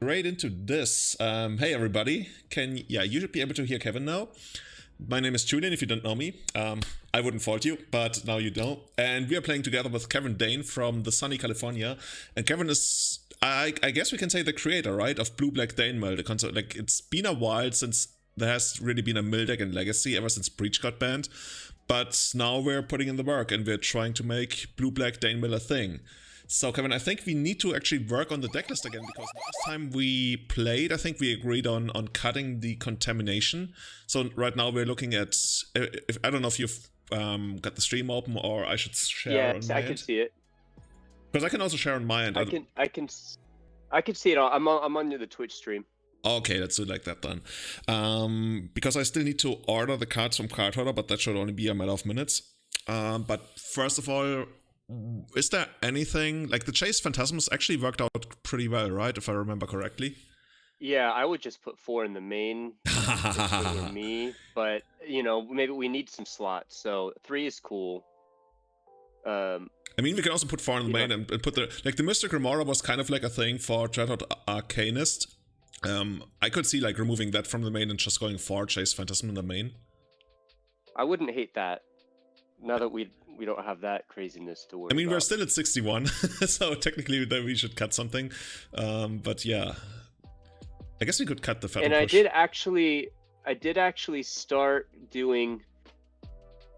Right into this. Hey everybody, you should be able to hear Kevin now. My name is Julian, if you don't know me. I wouldn't fault you, but now you don't. And we are playing together with Kevin Dane from the sunny California. And Kevin is, I guess we can say, the creator, right, of Blue Black Dane Mill, the console. Like, it's been a while since there has really been a mill deck in Legacy, ever since Breach got banned. But now we're putting in the work and we're trying to make Blue Black Dane Mill a thing. So Kevin, I think we need to actually work on the decklist again, because last time we played, I think we agreed on cutting the contamination. So right now we're looking at, if I don't know if you've got the stream open, or I should share on my I end. can see it. Because I can also share on my end. I can see it. I'm on the Twitch stream. Okay, let's do it like that then. Because I still need to order the cards from Card Holder, but that should only be a matter of minutes. But first of all, is there anything, like the Chase Phantasms actually worked out pretty well, right? If I remember correctly. Yeah, I would just put 4 in the main between me, but you know, maybe we need some slots, so 3 is cool. I mean, we can also put 4 in the main and put the Mystic Remora was kind of like a thing for Dreadhorde Arcanist. I could see like removing that from the main and just going 4 Chase Phantasm in the main. I wouldn't hate that. Now that we don't have that craziness to worry I mean, about. we're still at 61, so technically then we should cut something. But yeah, I guess we could cut the Fatal And Push. I did actually start doing,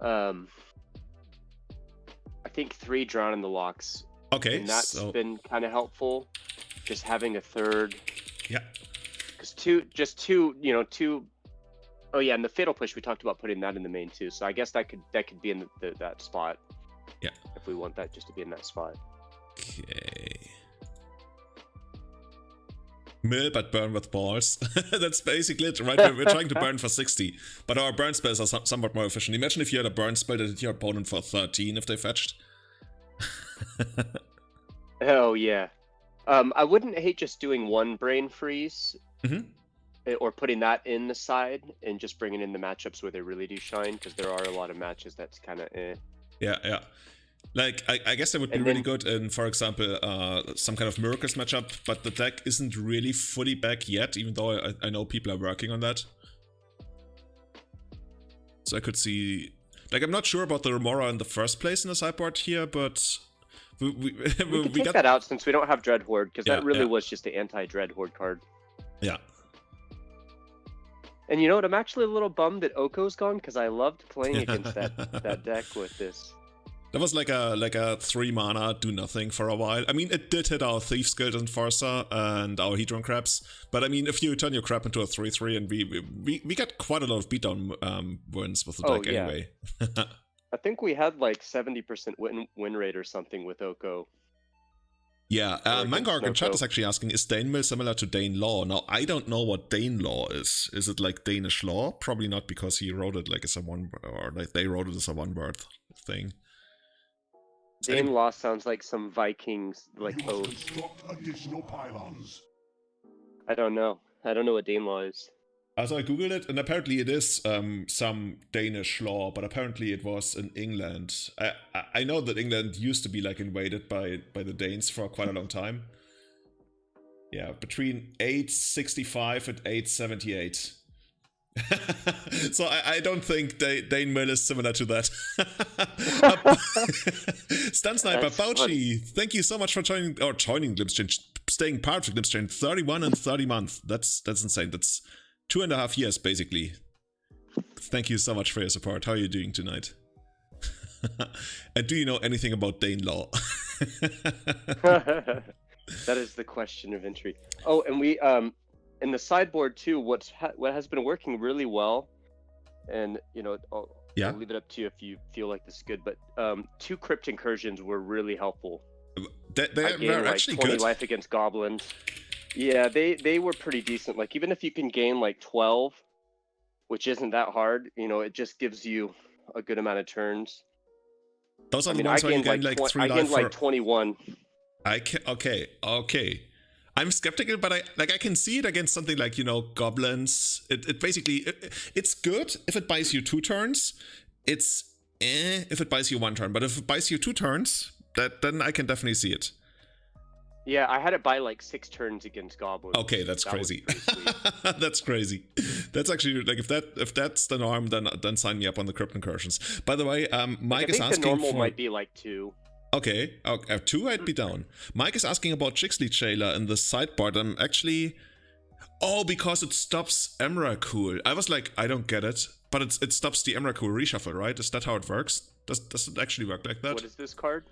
I think 3 Drown in the Locks. Okay, and that's been kind of helpful. Just having a third. Yeah. Because two. Oh yeah, and the Fatal Push, we talked about putting that in the main too. So I guess that could be in that spot. Yeah. If we want that just to be in that spot. Okay. Mill but burn with balls. That's basically it, right? We're trying to burn for 60, but our burn spells are somewhat more efficient. Imagine if you had a burn spell that hit your opponent for 13 if they fetched. Oh yeah. I wouldn't hate just doing 1 Brain Freeze. Mm-hmm. Or putting that in the side and just bringing in the matchups where they really do shine, because there are a lot of matches that's kind of eh. Yeah. Like, I guess that would be really good in, for example, some kind of Miracles matchup, but the deck isn't really fully back yet, even though I know people are working on that. So I could see... Like, I'm not sure about the Remora in the first place in the sideboard here, but... We can take that out since we don't have Dread Horde, because that really was just the anti-Dread Horde card. Yeah. And you know what? I'm actually a little bummed that Oko's gone, because I loved playing against that deck with this. That was like a 3 mana do nothing for a while. I mean, it did hit our Thief's Guild and Forza and our Hedron Crabs, but I mean, if you turn your crab into a 3/3, and we got quite a lot of beatdown wins with the deck anyway. I think we had like 70% win rate or something with Oko. Yeah, Mangark in chat is actually asking, is Dane Mill similar to Dane Law? Now, I don't know what Dane Law is. Is it like Danish Law? Probably not, because he wrote it like as a or like they wrote it as a one-word thing. Dane Law sounds like some Vikings like oath. I don't know. I don't know what Dane Law is. So I googled it, and apparently it is some Danish law, but apparently it was in England. I know that England used to be like invaded by the Danes for quite a long time. Yeah, between 865 and 878. So I don't think Dane Mill is similar to that. Stun Sniper Fauci, thank you so much for joining Glimpse Chain, staying part of the Glimpse Chain. 31 and 30 months. That's insane. That's 2.5 years, basically. Thank you so much for your support. How are you doing tonight? And do you know anything about Dane Law? That is the question of entry. Oh, and we in the sideboard too. What has been working really well, and you know, I'll leave it up to you if you feel like this is good. But 2 Crypt Incursions were really helpful. They're actually 20 good. Life against goblins. Yeah, they were pretty decent. Like, even if you can gain like 12, which isn't that hard, you know, it just gives you a good amount of turns. Those are the ones where you gain like 3 life. I gained like 21. Okay. I'm skeptical, but I can see it against something like, you know, goblins. It basically it's good if it buys you 2 turns. It's if it buys you 1 turn, but if it buys you 2 turns, then I can definitely see it. Yeah, I had it by like 6 turns against goblins. Okay, that's crazy. That's crazy. That's actually like if that's the norm, then sign me up on the crypt incursions. By the way, Mike is asking for. I think the normal might be like 2. Okay, 2 I'd be down. Mike is asking about Chixley Jailer in the sideboard. I'm actually. Oh, because it stops Emrakul. I was like, I don't get it, but it stops the Emrakul reshuffle, right? Is that how it works? Does it actually work like that? What is this card?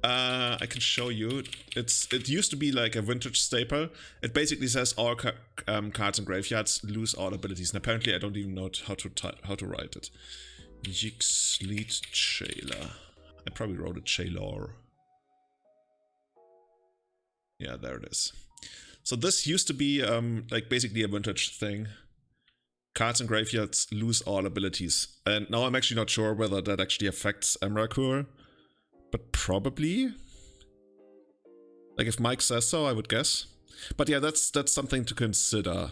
I can show you. It used to be like a vintage staple. It basically says all cards in graveyards lose all abilities, and apparently I don't even know how to write it. Chixley Jailer. I probably wrote it Jailor. Yeah, there it is. So this used to be like basically a vintage thing. Cards in graveyards lose all abilities, and now I'm actually not sure whether that actually affects Emrakul. But probably. Like if Mike says so, I would guess. But yeah, that's something to consider.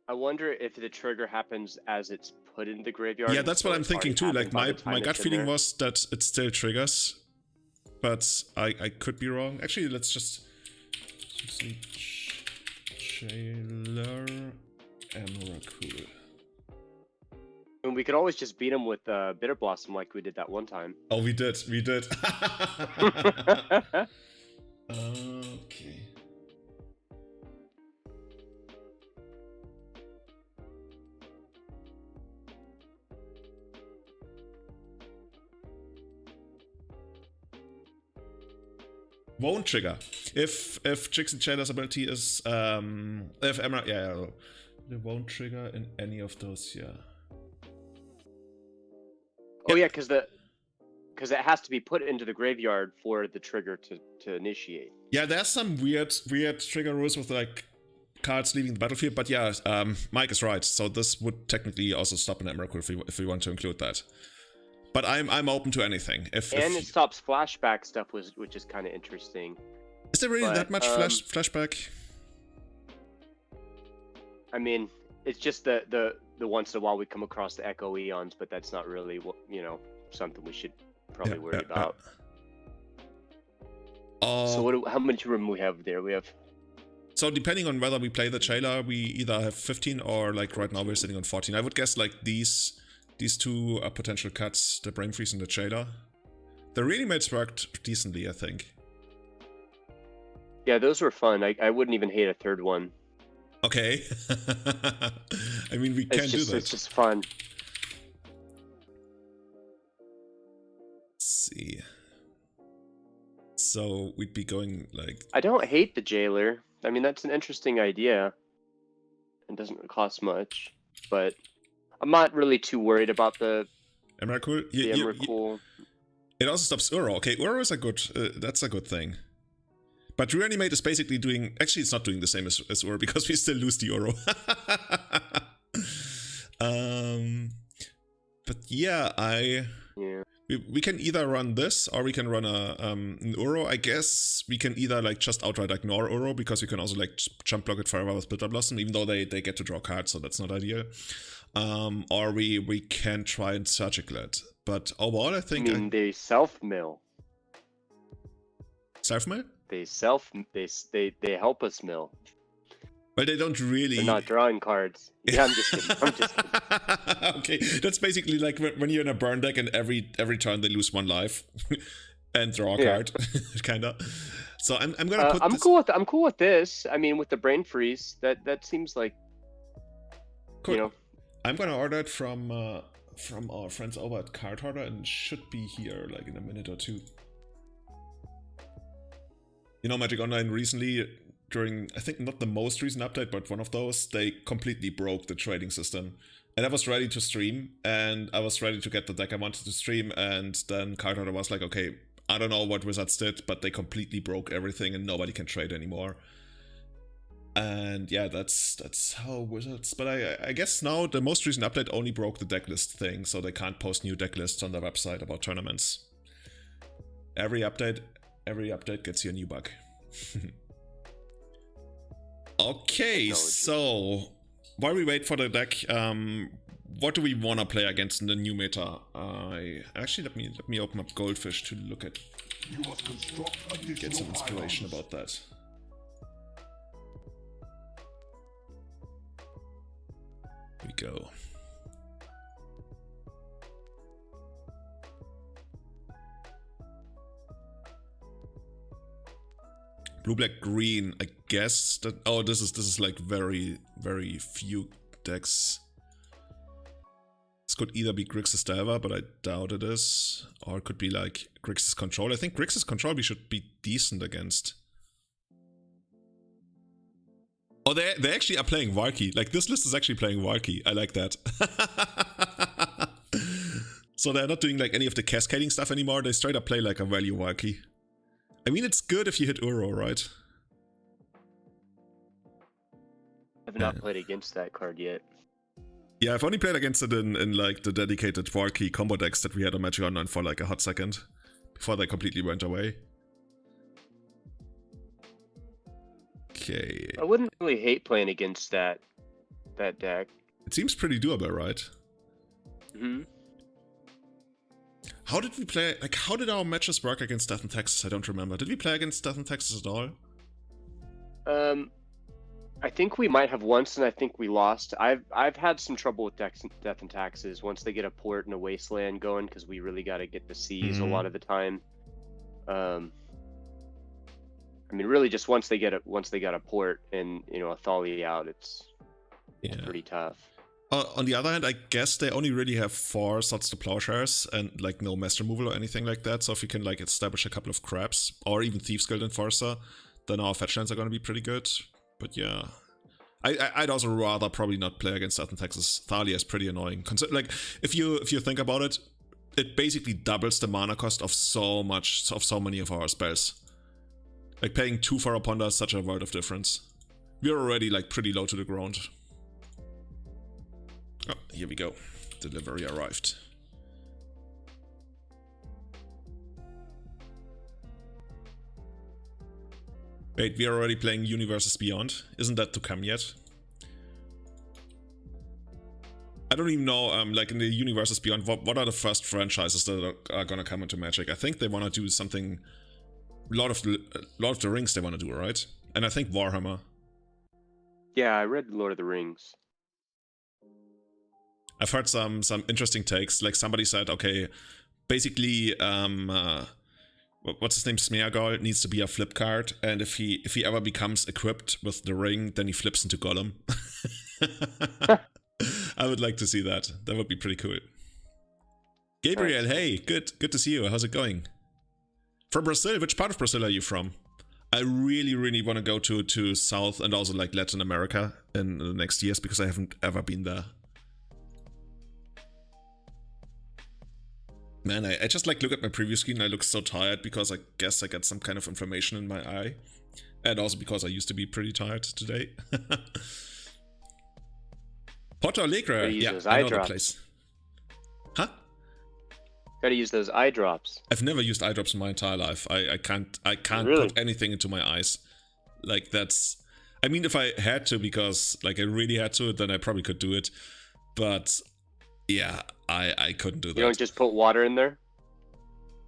I wonder if the trigger happens as it's put in the graveyard. Yeah, that's what I'm thinking too. Like my gut feeling was that it still triggers. But I could be wrong. Actually, let's just see. Jailer Emrakul. And we could always just beat him with Bitter Blossom like we did that one time. Oh, we did. Okay. Won't trigger. If Chixley Jailer's ability is if Emra, yeah, it won't trigger in any of those, yeah. Oh yeah, because it has to be put into the graveyard for the trigger to initiate. Yeah, there's some weird trigger rules with like cards leaving the battlefield, but yeah, Mike is right. So this would technically also stop an Emrakul if we want to include that. But I'm open to anything. It stops flashback stuff, which is kind of interesting. Is there really that much flashback? I mean, it's just the once in a while we come across the Echo Eons, but that's not really something we should probably worry about. So how much room we have there? We have. So depending on whether we play the Jailer, we either have 15 or like right now we're sitting on 14. I would guess like these two are potential cuts, the Brain Freeze and the Jailer. The Reanimates worked decently, I think. Yeah, those were fun. I wouldn't even hate a third one. Okay. I mean, we can do that. It's just fun. Let's see. So we'd be going like... I don't hate the Jailer. I mean, that's an interesting idea. It doesn't cost much, but I'm not really too worried about the Emrakul. It also stops Uro. Okay, Uro is a good. That's a good thing. But Reanimate is basically doing. Actually, it's not doing the same as Uro because we still lose the Uro. But yeah, we can either run this or we can run an Uro. I guess we can either like just outright ignore Uro because we can also like jump block it forever with Bitter Blossom, even though they get to draw cards, so that's not ideal. Or we can try and surgical it. But overall, I think they self-mill. Self-mill? They help us mill. Well, they don't really. They're not drawing cards. Yeah, I'm just kidding. Okay, that's basically like when you're in a burn deck and every turn they lose 1 life and draw a card, kinda. So I'm gonna put. I'm cool with this. I mean, with the Brain Freeze, that seems like. Cool. I'm gonna order it from our friends over at Card Hoarder and should be here like in a minute or two. Magic Online recently, during, I think not the most recent update, but one of those, they completely broke the trading system. And I was ready to stream, and I was ready to get the deck I wanted to stream, and then Card Hoarder was like, okay, I don't know what Wizards did, but they completely broke everything and nobody can trade anymore. And yeah, that's how Wizards... But I guess now the most recent update only broke the decklist thing, so they can't post new decklists on their website about tournaments. Every update gets you a new bug. Okay, so while we wait for the deck, what do we want to play against in the new meta? Actually, let me open up Goldfish to look at Get some inspiration about that. Here we go. Blue, black, green. I guess that. Oh, this is like very few decks. This could either be Grixis Delver, but I doubt it is, or it could be like Grixis Control. I think Grixis Control we should be decent against. Oh, they actually are playing Valky. Like this list is actually playing Valky. I like that. So they're not doing like any of the cascading stuff anymore. They straight up play like a value Valky. I mean, it's good if you hit Uro, right? I've not played against that card yet. Yeah, I've only played against it in like the dedicated Valky combo decks that we had on Magic Online for like a hot second before they completely went away. Okay. I wouldn't really hate playing against that deck. It seems pretty doable, right? Mm-hmm. How did we play? Like, how did our matches work against Death and Texas? I don't remember. Did we play against Death and Texas at all? I think we might have once, and I think we lost. I've had some trouble with Death and Taxes once they get a port and a wasteland going, because we really got to get the seas a lot of the time. I mean, really, just once they got a port and a Thali out, it's pretty tough. On the other hand, I guess they only really have 4 slots to plowshares and like no mass removal or anything like that. So if you can like establish a couple of crabs or even Thieves Guild Enforcer, then our fetch lands are going to be pretty good. But yeah, I'd also rather probably not play against Death and Texas. Thalia is pretty annoying. Like if you think about it, it basically doubles the mana cost of so many of our spells. Like paying 2 for a Ponder is such a world of difference. We're already like pretty low to the ground. Oh, here we go. Delivery arrived. Wait, we are already playing Universes Beyond. Isn't that to come yet? I don't even know, like in the Universes Beyond, what are the first franchises that are gonna come into Magic? I think they want to do something... Lord of the Rings they want to do, right? And I think Warhammer. Yeah, I read Lord of the Rings. I've heard some interesting takes. Like somebody said, okay, basically, what's his name? Smeargol needs to be a flip card, and if he ever becomes equipped with the ring, then he flips into Gollum. I would like to see that. That would be pretty cool. Gabriel, hey, good to see you. How's it going? From Brazil. Which part of Brazil are you from? I really want to go to South and also like Latin America in the next years because I haven't ever been there. Man, I just like look at my preview screen and I look so tired because I guess I got some kind of inflammation in my eye. And also because I used to be pretty tired today. Porto Alegre, yeah, I know the place. Huh? Gotta use those eye drops. I've never used eye drops in my entire life. I can't really? put anything into my eyes. Like that's... I mean, if I had to, because like I really had to, then I probably could do it. But yeah, I couldn't do that. You don't just put water in there?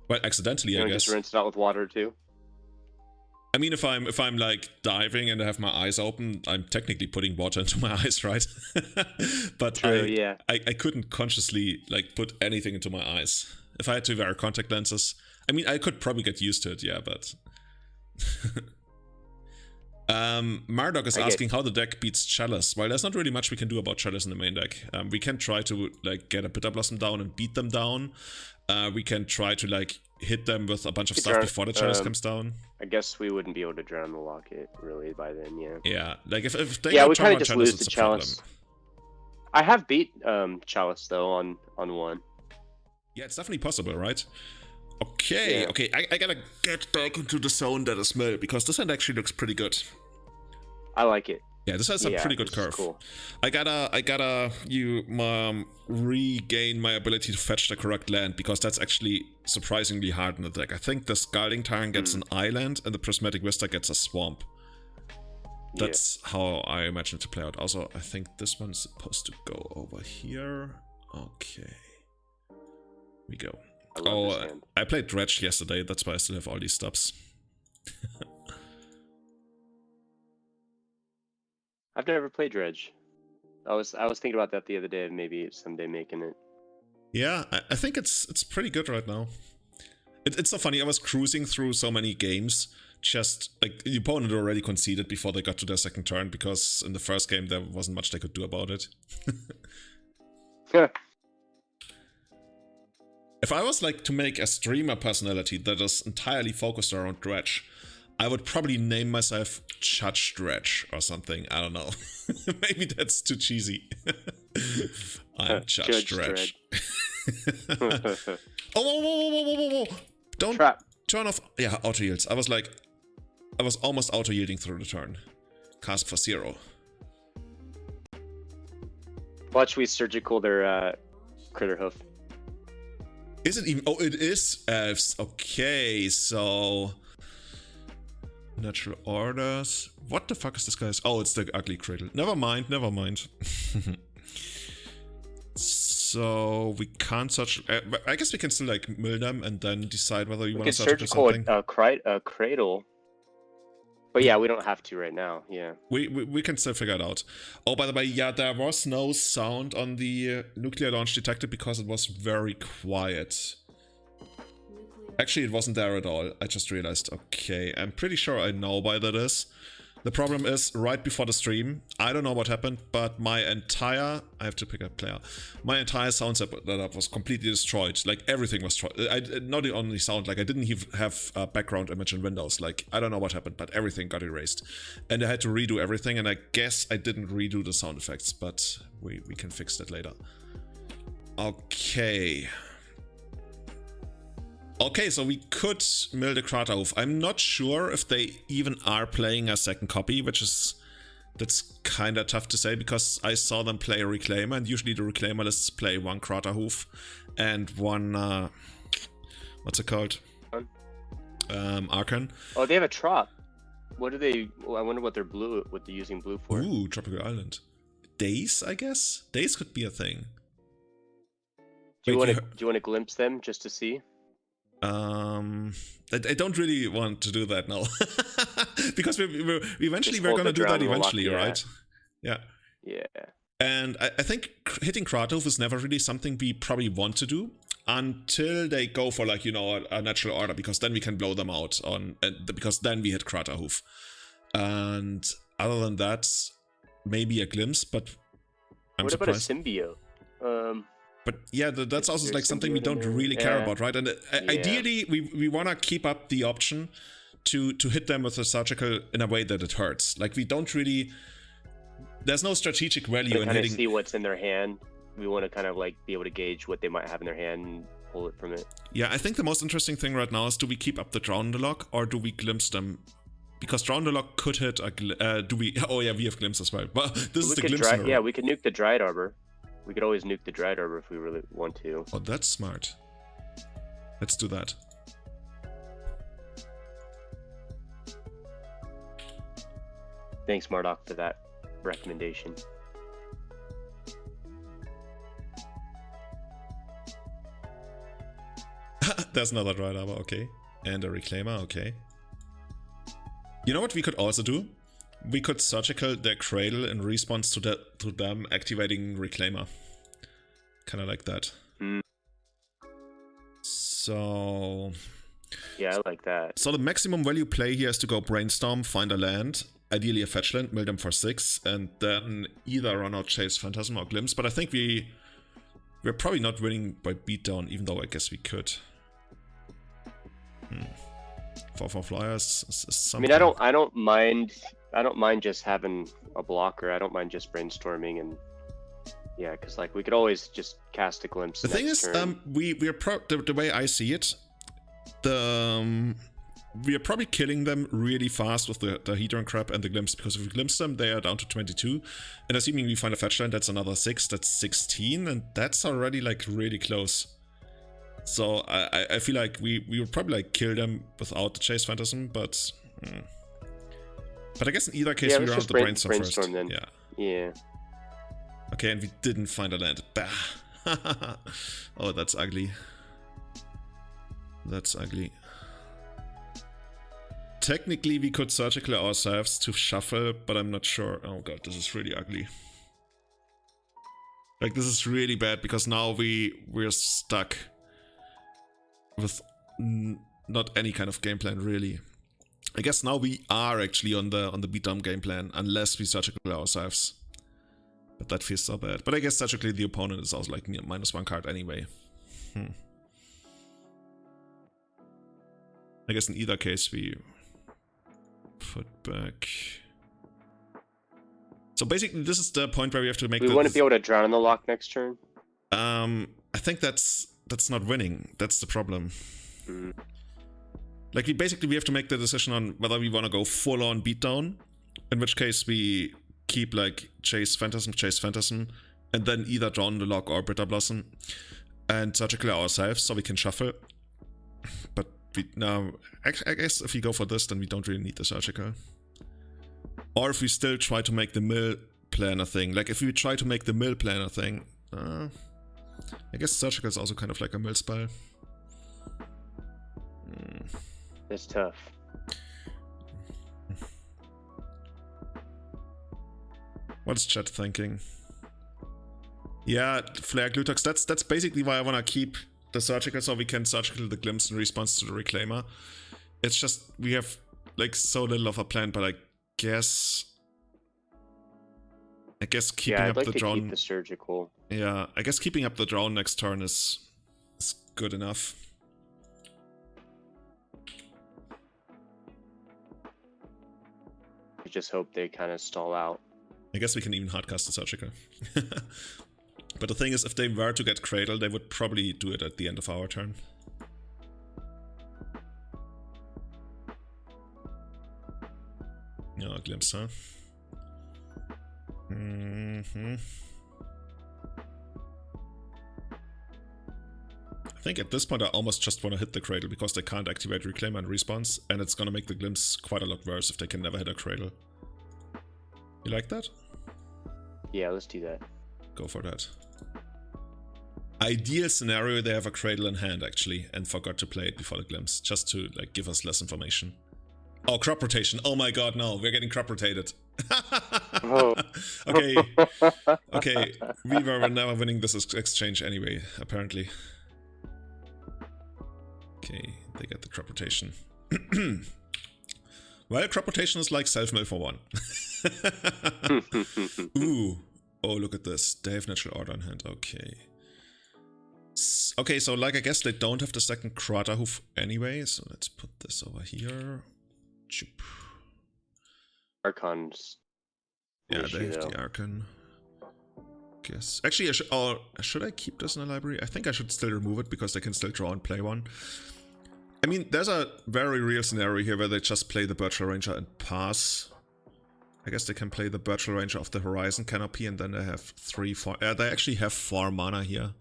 Well, accidentally, I guess. You don't just rinse it out with water too? I mean, if I'm like diving and I have my eyes open, I'm technically putting water into my eyes, right? But True, yeah. I couldn't consciously like put anything into my eyes. If I had to wear contact lenses, I mean, I could probably get used to it, yeah, but... Marduk is asking how the deck beats Chalice. Well, there's not really much we can do about Chalice in the main deck. We can try to like get a Bitter Blossom down and beat them down. We can try to like hit them with a bunch of stuff before the Chalice comes down. I guess we wouldn't be able to drown the Locket really by then, yeah. Yeah, like if they we kind of just lose the Chalice. I have beat Chalice though on one. Yeah, it's definitely possible, right? Okay, okay, I gotta get back into the zone that is Mill, because this hand actually looks pretty good. I like it. Yeah, this has a pretty good curve. Cool. I gotta regain my ability to fetch the correct land, because that's actually surprisingly hard in the deck. I think the Scalding Tarn gets an island and the Prismatic Vista gets a swamp. That's how I imagine it to play out. Also, I think this one's supposed to go over here. Okay. We go. I love this hand. I played Dredge yesterday, that's why I still have all these stops. I've never played Dredge. I was thinking about that the other day, maybe someday making it. Yeah, I think it's pretty good right now. It's so funny, I was cruising through so many games, just like the opponent already conceded before they got to their second turn, because in the first game there wasn't much they could do about it. If I was like to make a streamer personality that is entirely focused around Dredge, I would probably name myself Judge Dredge or something. I don't know. Maybe that's too cheesy. I'm Judge Dredge. Oh, whoa. Don't turn off. Yeah, auto yields. I was almost auto yielding through the turn. Cast for 0. Watch we surgical their critter hoof. Is it even? Oh, it is elves. Okay, so natural orders. What the fuck is this guy's? Oh, it's the ugly cradle. Never mind. So we can't search. I guess we can still like mill them and then decide whether you want to search or something. A cradle. But yeah, we don't have to right now. Yeah. We can still figure it out. Oh, by the way, yeah, there was no sound on the nuclear launch detected because it was very quiet. Actually, it wasn't there at all. I just realized. Okay, I'm pretty sure I know why that is. The problem is, right before the stream, I don't know what happened, but my entire... I have to pick up player. My entire sound setup was completely destroyed. Like, everything was destroyed. Not only sound, like, I didn't even have a background image in Windows. Like, I don't know what happened, but everything got erased. And I had to redo everything, and I guess I didn't redo the sound effects, but we can fix that later. Okay... Okay, so we could mill the Kraterhoof. I'm not sure if they even are playing a second copy, that's kind of tough to say because I saw them play a Reclaimer, and usually the Reclaimer lists play one Kraterhoof and one, what's it called? Archon. Oh, they have a trop. What do they? Well, I wonder what they're using blue for. Ooh, Tropical Island. Days, I guess. Days could be a thing. Do you want to glimpse them just to see? I don't really want to do that now. Because we're eventually we're gonna do that eventually, right? Yeah. Yeah. And I think hitting Kraterhoof is never really something we probably want to do until they go for, like, you know, a natural order, because then we can blow them out because then we hit Kraterhoof. And other than that, maybe a glimpse, but I'm surprised. What about a symbiote? But yeah, that's also like something we don't really care about, right? And ideally, we want to keep up the option to hit them with a surgical in a way that it hurts. Like, we don't really... There's no strategic value in hitting... see what's in their hand. We want to kind of like be able to gauge what they might have in their hand and pull it from it. Yeah, I think the most interesting thing right now is, do we keep up the Drown the Lock or do we glimpse them? Because Drown the Lock could hit a... do we... Oh yeah, we have glimpse as well. But this is the glimpse. Yeah, we could nuke the Dried Arbor. We could always nuke the Dried Arbor if we really want to. Oh, that's smart. Let's do that. Thanks, Mardok, for that recommendation. There's another Dried Arbor, okay. And a Reclaimer, okay. You know what we could also do? We could surgical their cradle in response to them activating Reclaimer. Kind of like that. Mm. So... Yeah, I like that. So the maximum value play here is to go Brainstorm, find a land, ideally a fetch land, mill them for 6, and then either run out Chase Phantasm or Glimpse. But I think we're probably not winning by beatdown, even though I guess we could. 4/4 flyers is something. I mean, I don't mind just having a blocker. I don't mind just brainstorming, and yeah, because like we could always just cast a glimpse. The thing is, the way I see it, we are probably killing them really fast with the Hedron crap and the glimpse, because if we glimpse them, they are down to 22, and assuming we find a fetch line, that's another 6, that's 16, and that's already like really close. So I feel like we would probably like kill them without the Chase Phantasm, but I guess in either case we run out the Brainstorm first. Then. Yeah. Okay, and we didn't find a land. Bah. Oh, that's ugly. That's ugly. Technically, we could surgical ourselves to shuffle, but I'm not sure. Oh god, this is really ugly. Like, this is really bad, because now we're stuck with not any kind of game plan, really. I guess now we are actually on the beatdown game plan, unless we surgical ourselves. But that feels so bad. But I guess surgically the opponent is also like -1 card anyway. I guess in either case we put back. So basically this is the point where we have to make. We want to be able to drown in the lock next turn. I think that's not winning. That's the problem. Like, we have to make the decision on whether we want to go full on beatdown, in which case we keep like chase phantasm, and then either drown the lock or bitter blossom, and surgical ourselves so we can shuffle. But I guess if we go for this, then we don't really need the surgical. Or if we still try to make the mill planner thing, like if we try to make the mill planner thing, I guess surgical is also kind of like a mill spell. It's tough. What's chat thinking? Yeah, Flare Glutox, that's basically why I want to keep the surgical, so we can surgical the glimpse in response to the reclaimer. It's just we have like so little of a plan, but I guess keeping up the drone. Keep the surgical. Yeah, I guess keeping up the drone next turn is good enough. I just hope they kind of stall out. I guess we can even hardcast the surgical. But the thing is, if they were to get Cradle, they would probably do it at the end of our turn. Yeah, glimpse, huh? I think at this point I almost just want to hit the Cradle, because they can't activate Reclaimer in response, and it's gonna make the glimpse quite a lot worse if they can never hit a Cradle. You like that? Yeah, let's do that. Go for that. Ideal scenario, they have a Cradle in hand actually, and forgot to play it before the glimpse, just to like give us less information. Oh, crop rotation. Oh my god, no, we're getting crop rotated. Oh. Okay. Okay, we were never winning this exchange anyway, apparently. Okay, they get the crop rotation. Well, crop rotation is like self-mill for one. Ooh. Oh, look at this. They have natural order in hand. Okay. Okay, so like I guess they don't have the second Krater Hoof anyway, so let's put this over here. Choop. Archon's. Yeah, they have the Archon. Guess. Actually, should I keep this in the library? I think I should still remove it, because they can still draw and play one. I mean, there's a very real scenario here where they just play the Birchal Ranger and pass. I guess they can play the Birchal Ranger of the Horizon Canopy, and then they have 3-4. They actually have 4 mana here.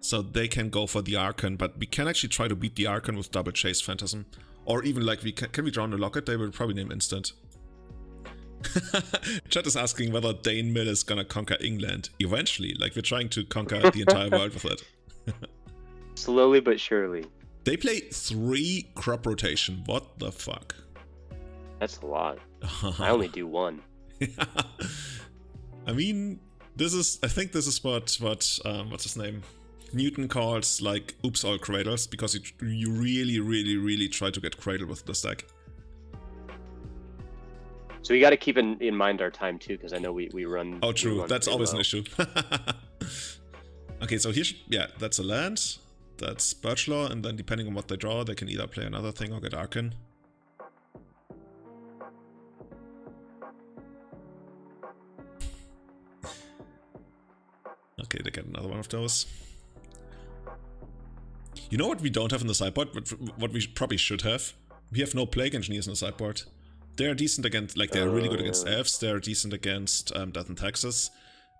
So they can go for the Archon, but we can actually try to beat the Archon with double Chase Phantasm. Or even like, can we draw on the Locket? They will probably name instant. Chat is asking whether Dane Mill is gonna conquer England. Eventually, like we're trying to conquer the entire world with it. Slowly but surely. They play 3 crop rotation. What the fuck? That's a lot. I only do 1. I mean, I think this is what what's his name? Newton calls like oops all cradles, because you really try to get cradle with this deck. So we got to keep in mind our time too, because I know we run. Oh, true. That's always an issue. Okay, so here, yeah, that's a land. That's Birchlaw, and then depending on what they draw, they can either play another thing or get Archon. Okay, they get another one of those. You know what we don't have in the sideboard, but what we probably should have? We have no Plague Engineers in the sideboard. They're decent against, like, they're really good against elves, they're decent against Death and Taxes,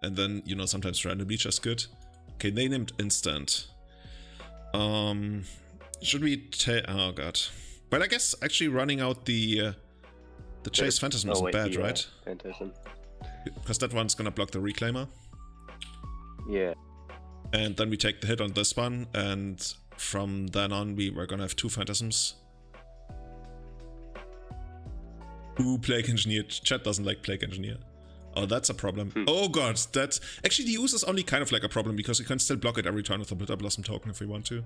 and then, you know, sometimes Random Leech is good. Okay, they named instant. Should we take... Oh god. But I guess actually running out the Chase Phantasm isn't bad, right? Phantasm. Because that one's gonna block the Reclaimer. Yeah. And then we take the hit on this one, and from then on we're gonna have 2 phantasms. Ooh, Plague Engineer. Chat doesn't like Plague Engineer. Oh, that's a problem. Oh god, that's... Actually, the use is only kind of like a problem, because you can still block it every turn with a Bitter Blossom token if we want to.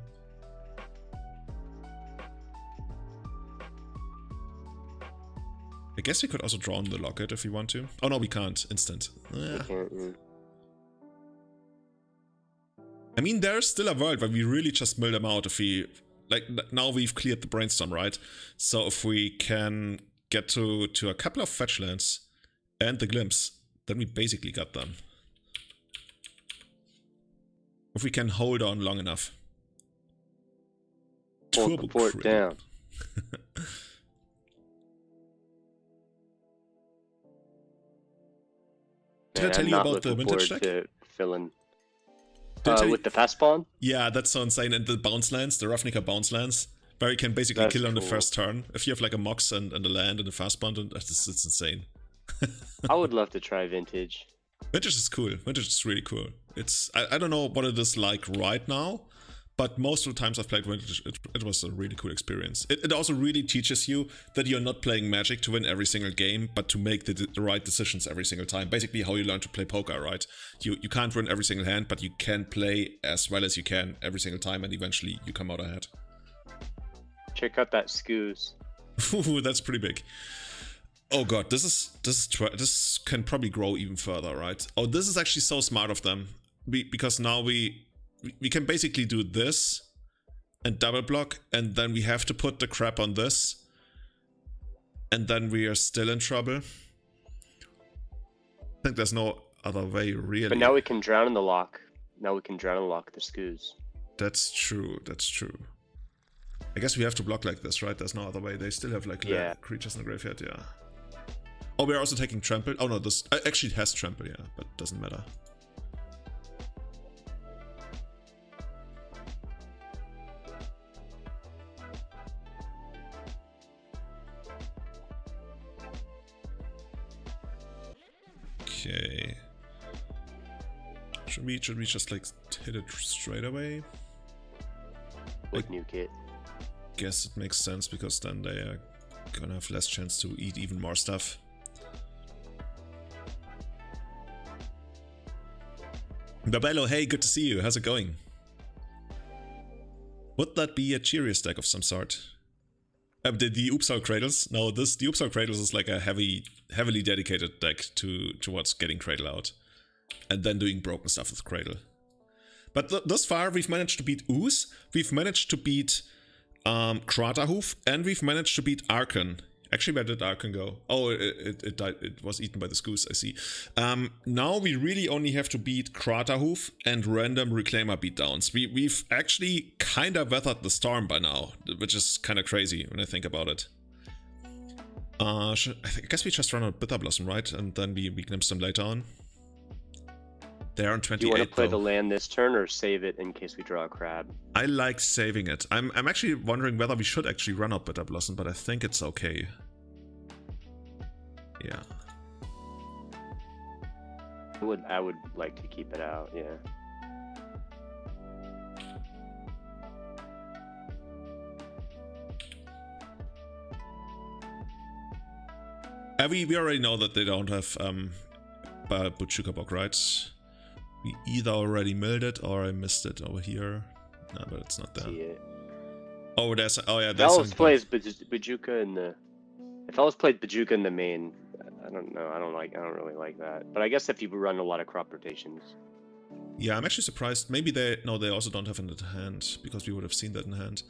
I guess we could also draw on the Locket if we want to. Oh no, we can't. Instant. I mean, there's still a world where we really just mill them out if we... Like, now we've cleared the Brainstorm, right? So if we can get to a couple of fetch lands and the Glimpse, then we basically got them. If we can hold on long enough. Hold the fort down. Did I tell you about the vintage deck? Filling. With the fast spawn? Yeah, that's so insane. And the bounce lands, the Ravnica bounce lands, where you can basically kill on the first turn. If you have like a Mox and a land and a fast spawn, it's insane. I would love to try Vintage. Vintage is cool. Vintage is really cool. It's I don't know what it is like right now, but most of the times I've played Vintage, it was a really cool experience. It also really teaches you that you're not playing Magic to win every single game, but to make the right decisions every single time. Basically how you learn to play poker, right? You can't win every single hand, but you can play as well as you can every single time, and eventually you come out ahead. Check out that Scoos. Ooh, that's pretty big. Oh god, this can probably grow even further, right? Oh, this is actually so smart of them, because now we can basically do this and double block, and then we have to put the crap on this, and then we are still in trouble. I think there's no other way, really. But now we can drown in the lock. Now we can drown in the lock the Scoos. That's true. That's true. I guess we have to block like this, right? There's no other way. They still have like creatures in the graveyard, yeah. Oh, we're also taking Trample. Oh no, this actually has Trample, yeah, but doesn't matter. Okay. Should we just like hit it straight away? With new kit. Guess it makes sense, because then they are gonna have less chance to eat even more stuff. Babello, hey, good to see you. How's it going? Would that be a Cheerios deck of some sort? The Upsal Cradles? No, the Upsal Cradles is like a heavily dedicated deck towards getting Cradle out. And then doing broken stuff with Cradle. But thus far, we've managed to beat Ooze, we've managed to beat Kraterhoof, and we've managed to beat Archon. Actually, where did Archon go? Oh, it died. It was eaten by the Scoos, I see. Now we really only have to beat Kraterhoof and random Reclaimer beatdowns. We've actually kind of weathered the storm by now, which is kind of crazy when I think about it. I guess we just run out Bitter Blossom, right? And then we glimpse them later on. They're on 28. Do you want to play the land this turn or save it in case we draw a crab? I like saving it. I'm actually wondering whether we should actually run out Bitter Blossom, but I think it's okay. Yeah. I would like to keep it out, yeah. We already know that they don't have Butchuka Bog, right? We either already milled it or I missed it over here. No, but it's not there. Oh, there's... Oh, yeah, there's... Fellas plays Bajuka in the... If Fellas played Bajuka in the main, I don't know. I don't really like that. But I guess if you run a lot of crop rotations. Yeah, I'm actually surprised. Maybe they... No, they also don't have it in hand, because we would have seen that in hand.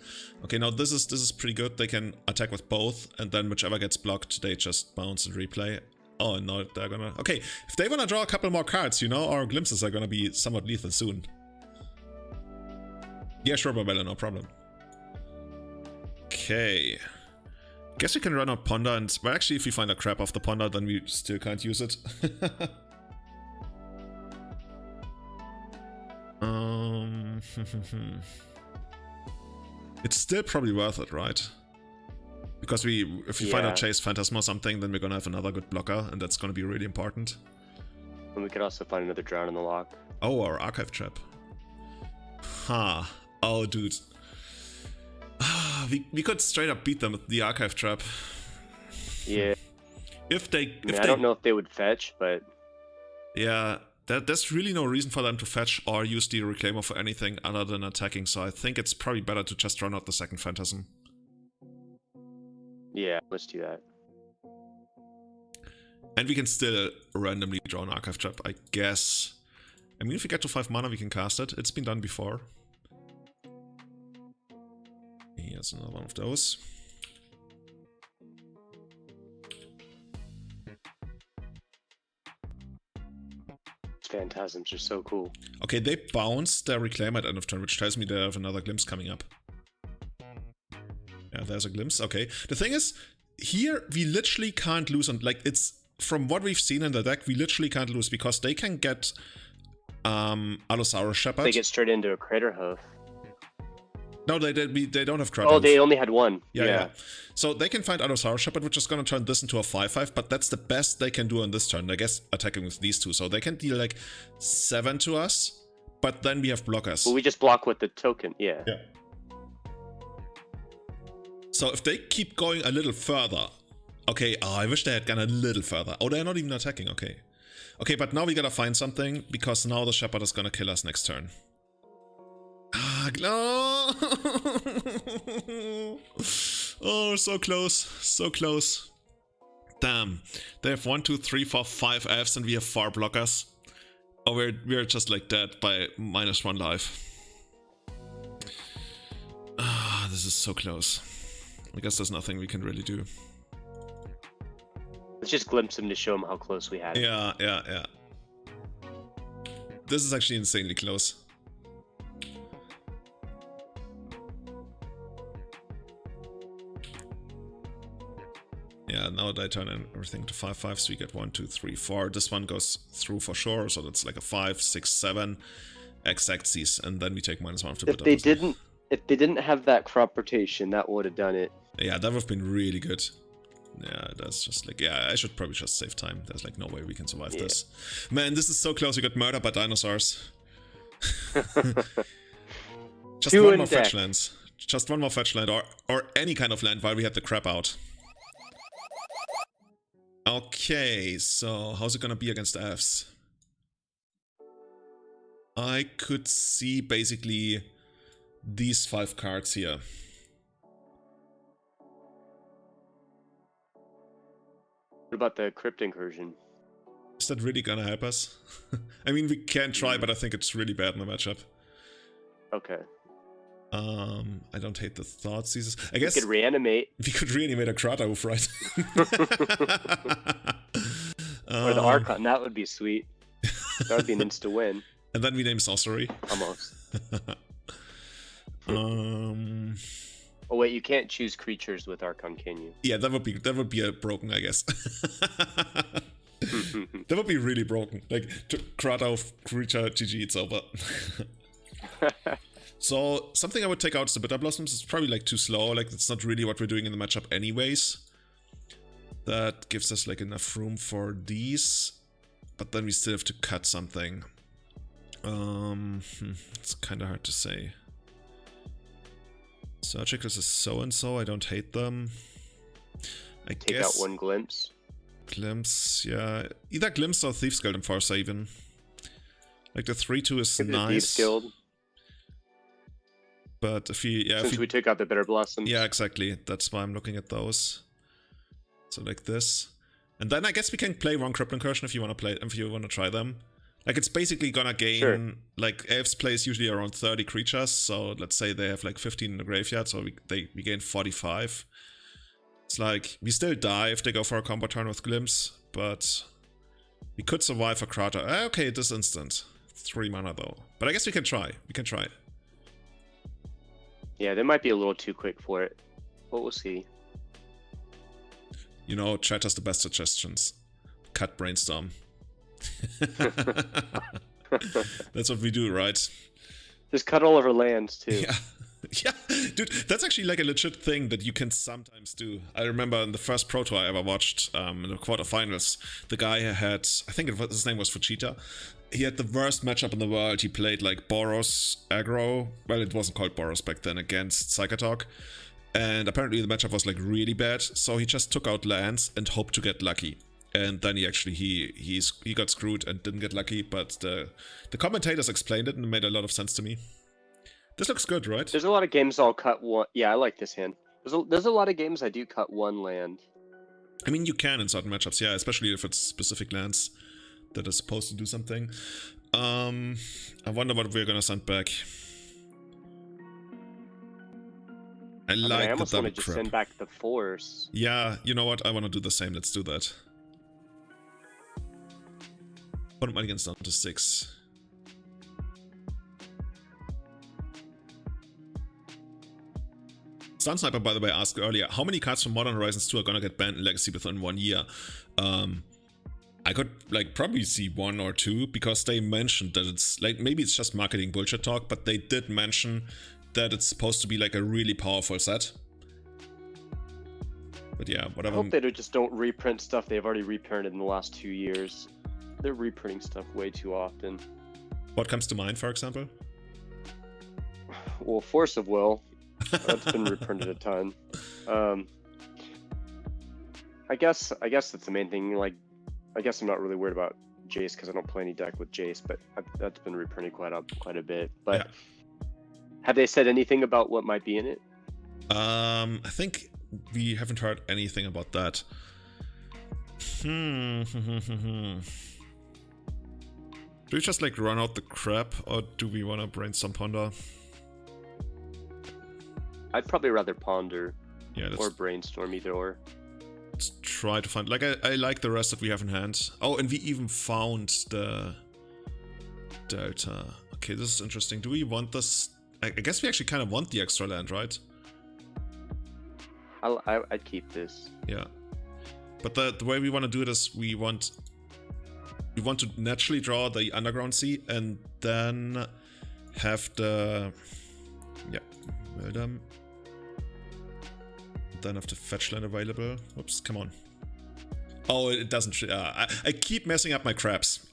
Okay, now this is pretty good. They can attack with both, and then whichever gets blocked, they just bounce and replay. Oh, no, they're gonna... Okay, if they wanna draw a couple more cards, you know, our glimpses are gonna be somewhat lethal soon. Yeah, sure, Barbella, no problem. Okay. Guess we can run out Ponder, and... Well, actually, if we find a crap off the Ponder, then we still can't use it. It's still probably worth it, right? Because if we find out Chase Phantasm or something, then we're gonna have another good blocker, and that's gonna be really important. And we could also find another Drown in the Lock. Oh, our Archive Trap. Ha. Oh, dude. we could straight up beat them with the archive trap. Yeah. If they, I don't know if they would fetch, but yeah, there's really no reason for them to fetch or use the Reclaimer for anything other than attacking. So I think it's probably better to just run out the second Phantasm. Yeah, let's do that. And we can still randomly draw an archive trap, I guess. I mean, if we get to 5 mana, we can cast it. It's been done before. Here's another one of those. Phantasms are so cool. Okay, they bounce their Reclaimer at end of turn, which tells me they have another Glimpse coming up. Yeah, there's a Glimpse. Okay. The thing is, here we literally can't lose on, like, it's from what we've seen in the deck, we literally can't lose because they can get Allosaurus Shepherd. They get straight into a Crater Hoof. No, they don't have Crater Oh, Hoof. they only had one. Yeah. So they can find Allosaurus Shepherd, which is going to turn this into a 5/5, but that's the best they can do on this turn, I guess, attacking with these two. So they can deal like 7 to us, but then we have blockers. Well, we just block with the token, yeah. So if they keep going a little further... Okay, I wish they had gone a little further. Oh, they're not even attacking, okay. Okay, but now we gotta find something, because now the Shepherd is gonna kill us next turn. Ah, no! Oh, so close, so close. Damn. They have 1, 2, 3, 4, 5 Fs and we have 4 blockers. Oh, we're just like dead by -1 life. Ah, this is so close. I guess there's nothing we can really do. Let's just glimpse him to show him how close we had it. Yeah. This is actually insanely close. Yeah, now I turn everything to 5/5, so we get 1, 2, 3, 4. This one goes through for sure, so that's like a 5, 6, 7 exactsies, and then we take -1 after. If they didn't have that crop rotation, that would have done it. Yeah, that would have been really good. Yeah, that's just like, yeah, I should probably just save time. There's like no way we can survive this. Man, this is so close. We got murdered by dinosaurs. Just one more fetch lands. Just one more fetch land, or any kind of land while we had the crap out. Okay, so how's it gonna be against the Fs? I could see basically these 5 cards here. What about the Crypt Incursion? Is that really gonna help us? I mean, we can try, but I think it's really bad in the matchup. Okay. I don't hate the Thought Seizes. I guess we could reanimate. We could reanimate a Crater Hoof, right? Or the Archon, that would be sweet. That would be an insta win. And then we name Sorcery. Almost. Oh wait, you can't choose creatures with Archon, can you? Yeah, that would be a broken, I guess. That would be really broken. Like, Crater Hoof creature, GG, it's over. So, something I would take out is the Bitter Blossoms. It's probably like too slow, like that's not really what we're doing in the matchup anyways. That gives us like enough room for these, but then we still have to cut something. It's kind of hard to say. Surgicals is so-and-so, I don't hate them. I Take guess... out 1 Glimpse. Glimpse, yeah. Either Glimpse or Thieves Guild Enforcer even. Like the 3/2 is nice. Thieves Guild. But if you... Yeah, Since we took out the Bitter Blossoms. Yeah, exactly. That's why I'm looking at those. So like this. And then I guess we can play 1 Crypt Incursion if you want to try them. Like, it's basically gonna gain... Sure. Like, Elves plays usually around 30 creatures, so let's say they have like 15 in the graveyard, so we gain 45. It's like, we still die if they go for a combo turn with Glimpse, but we could survive a Crater. Okay, this instant. 3 mana though. But I guess we can try. We can try. Yeah, they might be a little too quick for it, but we'll see. You know, chat has the best suggestions. Cut Brainstorm. That's what we do, right? Just cut all of our lands too. Yeah, dude, that's actually like a legit thing that you can sometimes do. I remember in the first Pro Tour I ever watched, in the quarterfinals, the guy had, I think his name was Fujita. He had the worst matchup in the world. He played like Boros aggro. Well, it wasn't called Boros back then, against Psychotalk. And apparently the matchup was like really bad, so he just took out lands and hoped to get lucky. And then he got screwed and didn't get lucky, but the commentators explained it and it made a lot of sense to me. This looks good, right? There's a lot of games I'll cut one. Yeah, I like this hand. There's a lot of games I do cut one land. I mean, you can in certain matchups, yeah, especially if it's specific lands that are supposed to do something. I wonder what we're gonna send back. I almost want to just send back the force. Yeah, you know what? I want to do the same. Let's do that. Put him against down to 6. Stun Sniper, by the way, asked earlier, how many cards from Modern Horizons 2 are gonna get banned in Legacy within 1 year? I could like probably see 1 or 2 because they mentioned that it's like, maybe it's just marketing bullshit talk, but they did mention that it's supposed to be like a really powerful set. But yeah, whatever. I hope they just don't reprint stuff they've already reprinted in the last 2 years. They're reprinting stuff way too often. What comes to mind, for example? Well, Force of Will. That's been reprinted a ton. I guess that's the main thing. Like, I guess I'm not really worried about Jace because I don't play any deck with Jace, but that's been reprinted quite a bit. But yeah. Have they said anything about what might be in it? I think we haven't heard anything about that. Do we just like run out the crap, or do we want to brainstorm ponder? I'd probably rather ponder, yeah, or brainstorm, either or. Let's try to find, like, I like the rest that we have in hand. Oh, and we even found the Delta. Okay, this is interesting. Do we want this? I guess we actually kind of want the extra land, right? I'd keep this. Yeah, but the way we want to do it is we want to naturally draw the Underground Sea and then have the well done. Then have the fetch land available. Whoops, come on. Oh, it doesn't. I keep messing up my crabs.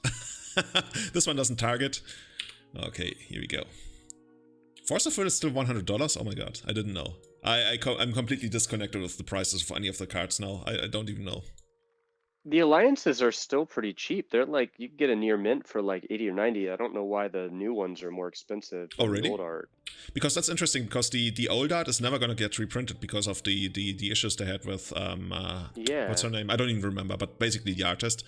This one doesn't target. Okay, here we go. Force of Will is still $100. Oh my god, I didn't know. I'm completely disconnected with the prices of any of the cards now. I don't even know. The alliances are still pretty cheap. They're like, you can get a near mint for like 80 or 90. I don't know why the new ones are more expensive than the old art. Because that's interesting, because the old art is never going to get reprinted because of the issues they had with what's her name? I don't even remember, but basically the artist.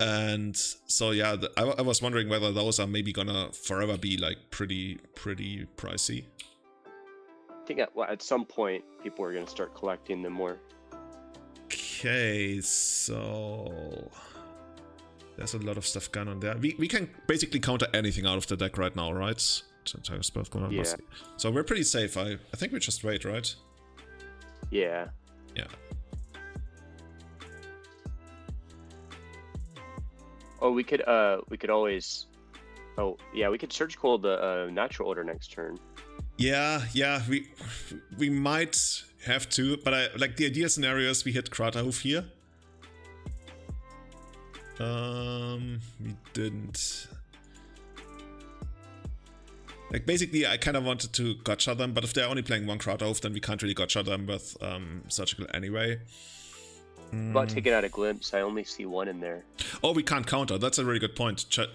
And so yeah, I was wondering whether those are maybe gonna forever be like pretty pricey. I think at some point people are gonna start collecting them more. Okay, so there's a lot of stuff going on there. We can basically counter anything out of the deck right now, right? Yeah. So we're pretty safe. I think we just wait, right? Yeah. Yeah. Oh, we could always. Oh, yeah, we could Search Cold the Natural Order next turn. Yeah, we might have to, but I like the ideal scenario is we hit Kraterhoof here. We didn't. Like basically, I kind of wanted to gotcha them, but if they're only playing one Kraterhoof, then we can't really gotcha them with Surgical anyway. About taking out a Glimpse, I only see one in there. Oh, we can't counter. That's a really good point. Chat,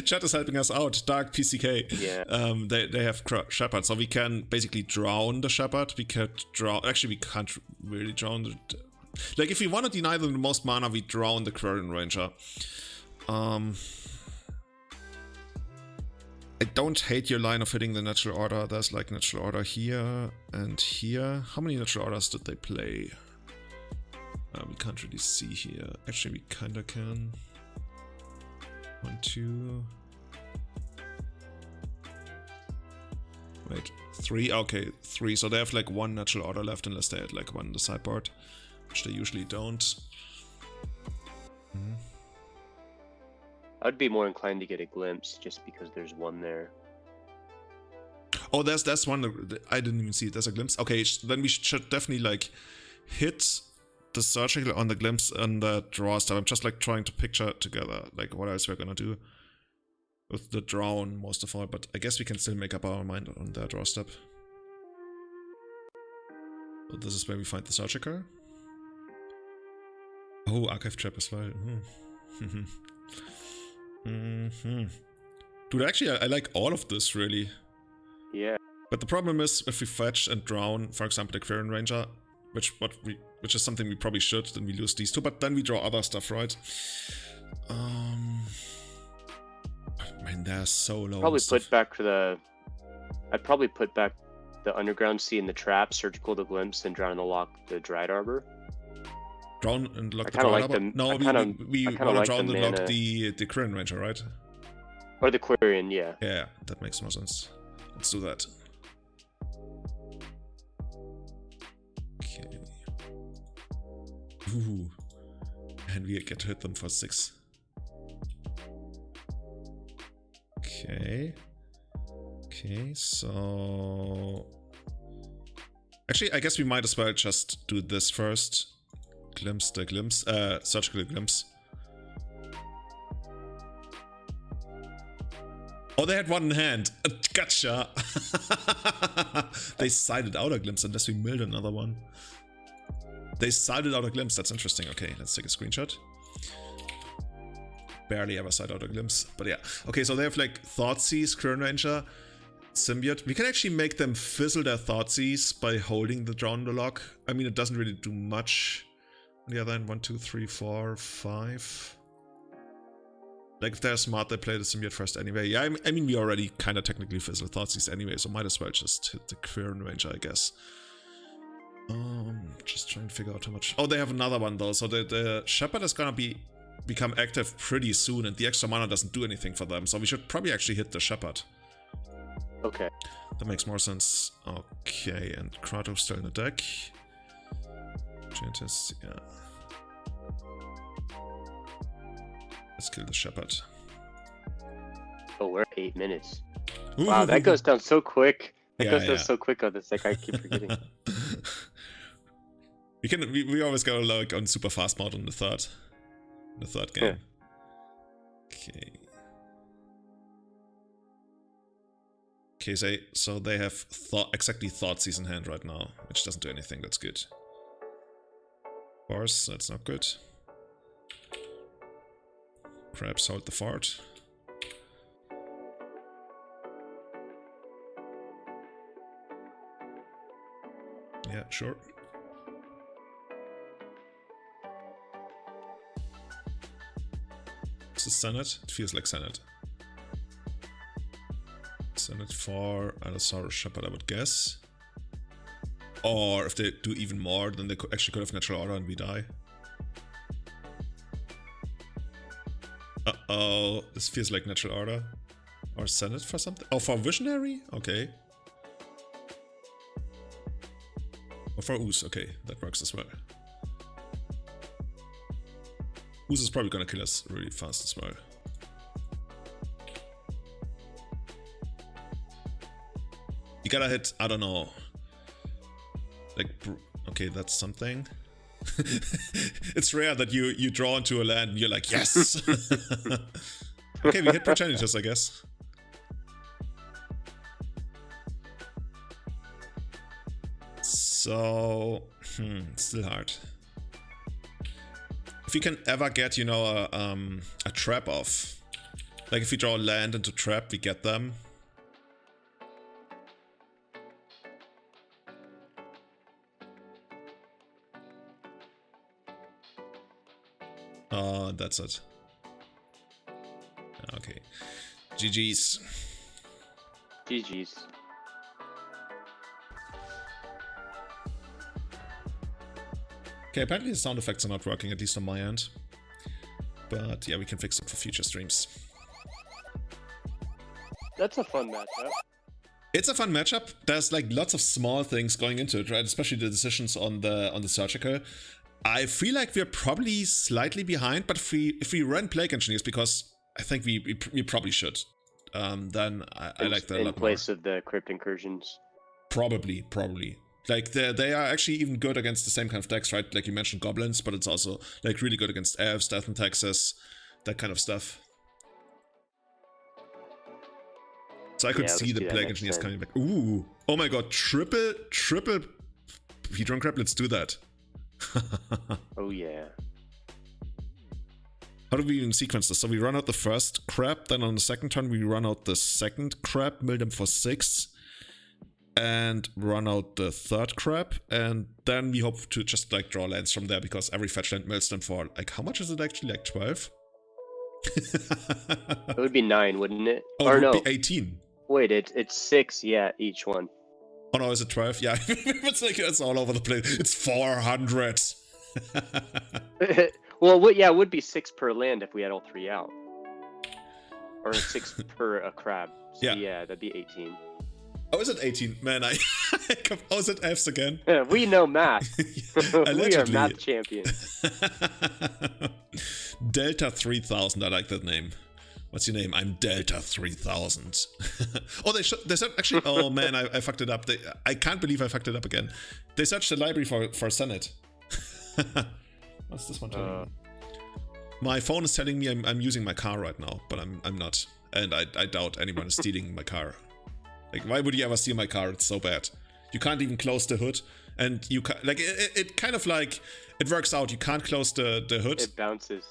Chat is helping us out. Dark PCK. Yeah. They have Shepherd, so we can basically drown the Shepherd. We could drown. Actually, we can't really drown the. Like, if we want to deny them the most mana, we drown the Quarian Ranger. I don't hate your line of hitting the Natural Order. There's like Natural Order here and here. How many Natural Orders did they play? We can't really see here. Actually, we kinda can. 1, 2. Wait, 3? Okay, 3. So they have like 1 Natural Order left unless they had like 1 in the sideboard, which they usually don't. I'd be more inclined to get a Glimpse just because there's one there. Oh, there's one. I didn't even see it. There's a Glimpse. Okay, then we should definitely like hit the Surgical on the Glimpse and the draw step. I'm just like trying to picture together like what else we're gonna do with the drown most of all. But I guess we can still make up our mind on the draw step. So this is where we find the surgical. Oh, archive trap as well. Dude, actually, I like all of this, really. Yeah. But the problem is, if we fetch and drown, for example, the Quirion Ranger, which is something we probably should, then we lose these two. But then we draw other stuff, right? Man, they're so low. I'd probably put back the Underground Sea and the Trap, Surgical the Glimpse, and Drown and Lock the Dried Arbor. Drown and Lock the Dried Arbor? No, we want to drown and lock the Quirion Ranger, right? Or the Quirion, yeah. Yeah, that makes more sense. Let's do that. Okay. Ooh. And we get to hit them for 6. Okay. Okay, so... Actually, I guess we might as well just do this first. Surgical Glimpse. Oh, they had one in hand. Gotcha! They sided out a glimpse unless we milled another one. They sided out a glimpse. That's interesting. Okay, let's take a screenshot. Barely ever side out a glimpse. But yeah. Okay, so they have like Thoughtseize, Quirion Ranger, Symbiote. We can actually make them fizzle their Thoughtseize by holding the Drown the Lock. I mean, it doesn't really do much. On the other hand, 1, 2, 3, 4, 5. Like, if they're smart, they play the Symbiote first anyway. Yeah, I mean, we already kind of technically fizzle Thoughtseize anyway, so might as well just hit the Quirion Ranger, I guess. Just trying to figure out how much... Oh, they have another one, though. So the Shepherd is gonna become active pretty soon, and the extra mana doesn't do anything for them. So we should probably actually hit the Shepherd. Okay. That makes more sense. Okay, and Kratos still in the deck. Giantess, yeah. Let's kill the Shepherd. Oh, we're at 8 minutes. Ooh. Wow, that goes down so quick. That Yeah, goes down yeah. so quick on this deck, I keep forgetting. we always go like on super fast mode on the third game. Okay. Okay, so they have exactly Thoughtseize in hand right now, which doesn't do anything. That's good. Force, that's not good. Crabs hold the fort. Yeah, sure. Is this Senate? It feels like Senate. Senate for Allosaurus Shepherd, I would guess. Or if they do even more, then they actually could have Natural Order and we die. Uh-oh, this feels like Natural Order. Or Senate for something? Oh, for Visionary? Okay. Or for Ooze, okay, that works as well. Ooze is probably gonna kill us really fast as well. You gotta hit, I don't know. Like, okay, that's something. It's rare that you draw into a land and you're like, yes! Okay, we hit Progenitors, I guess. So, still hard. If you can ever get, you know, a trap off. Like if you draw land into trap, we get them. That's it. Okay. GG's. GG's. Okay, apparently the sound effects are not working, at least on my end. But yeah, we can fix it for future streams. That's a fun matchup. It's a fun matchup. There's like lots of small things going into it, right? Especially the decisions on the surgical. I feel like we're probably slightly behind, but if we run Plague Engineers, because I think we probably should, then I like that a lot more. In place of the Crypt Incursions. Probably. Like they are actually even good against the same kind of decks, right? Like you mentioned goblins, but it's also like really good against elves, Death and Taxes, that kind of stuff. So I could see the Plague Engineers coming back. Ooh, oh my god, triple Hedron crab. Let's do that. Oh yeah. How do we even sequence this? So we run out the first crab, then on the second turn we run out the second crab, mill them for 6, and run out the third crab, and then we hope to just like draw lands from there, because every fetch land mills them for like, how much is it actually? Like 12? It would be 9, wouldn't it? Oh, or it would no. be 18. Wait, it's 6, yeah, each one. Oh no, is it 12? Yeah, it's like it's all over the place. It's 400. Well, yeah, it would be 6 per land if we had all 3 out. Or 6 per a crab. So yeah, that'd be 18. Oh, is it 18? Man, I was it F's again? We know math. We are math champions. Delta 3000, I like that name. What's your name? I'm Delta 3000. Oh, they said actually. Oh man, I fucked it up. I can't believe I fucked it up again. They searched the library for Senate. What's this one telling me? My phone is telling me I'm using my car right now, but I'm not, and I doubt anyone is stealing my car. Like, why would you ever steal my car? It's so bad. You can't even close the hood, and you can like it kind of like it works out. You can't close the hood. It bounces.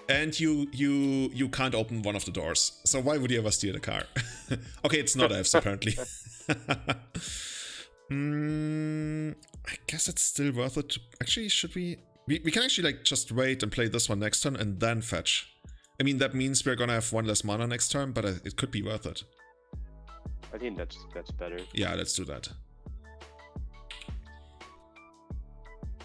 And you can't open one of the doors. So why would you ever steal a car? Okay, it's not F's apparently. I guess it's still worth it. Actually, should we can actually like just wait and play this one next turn and then fetch. I mean, that means we're gonna have 1 less mana next turn, but it could be worth it. I think that's better. Yeah, let's do that.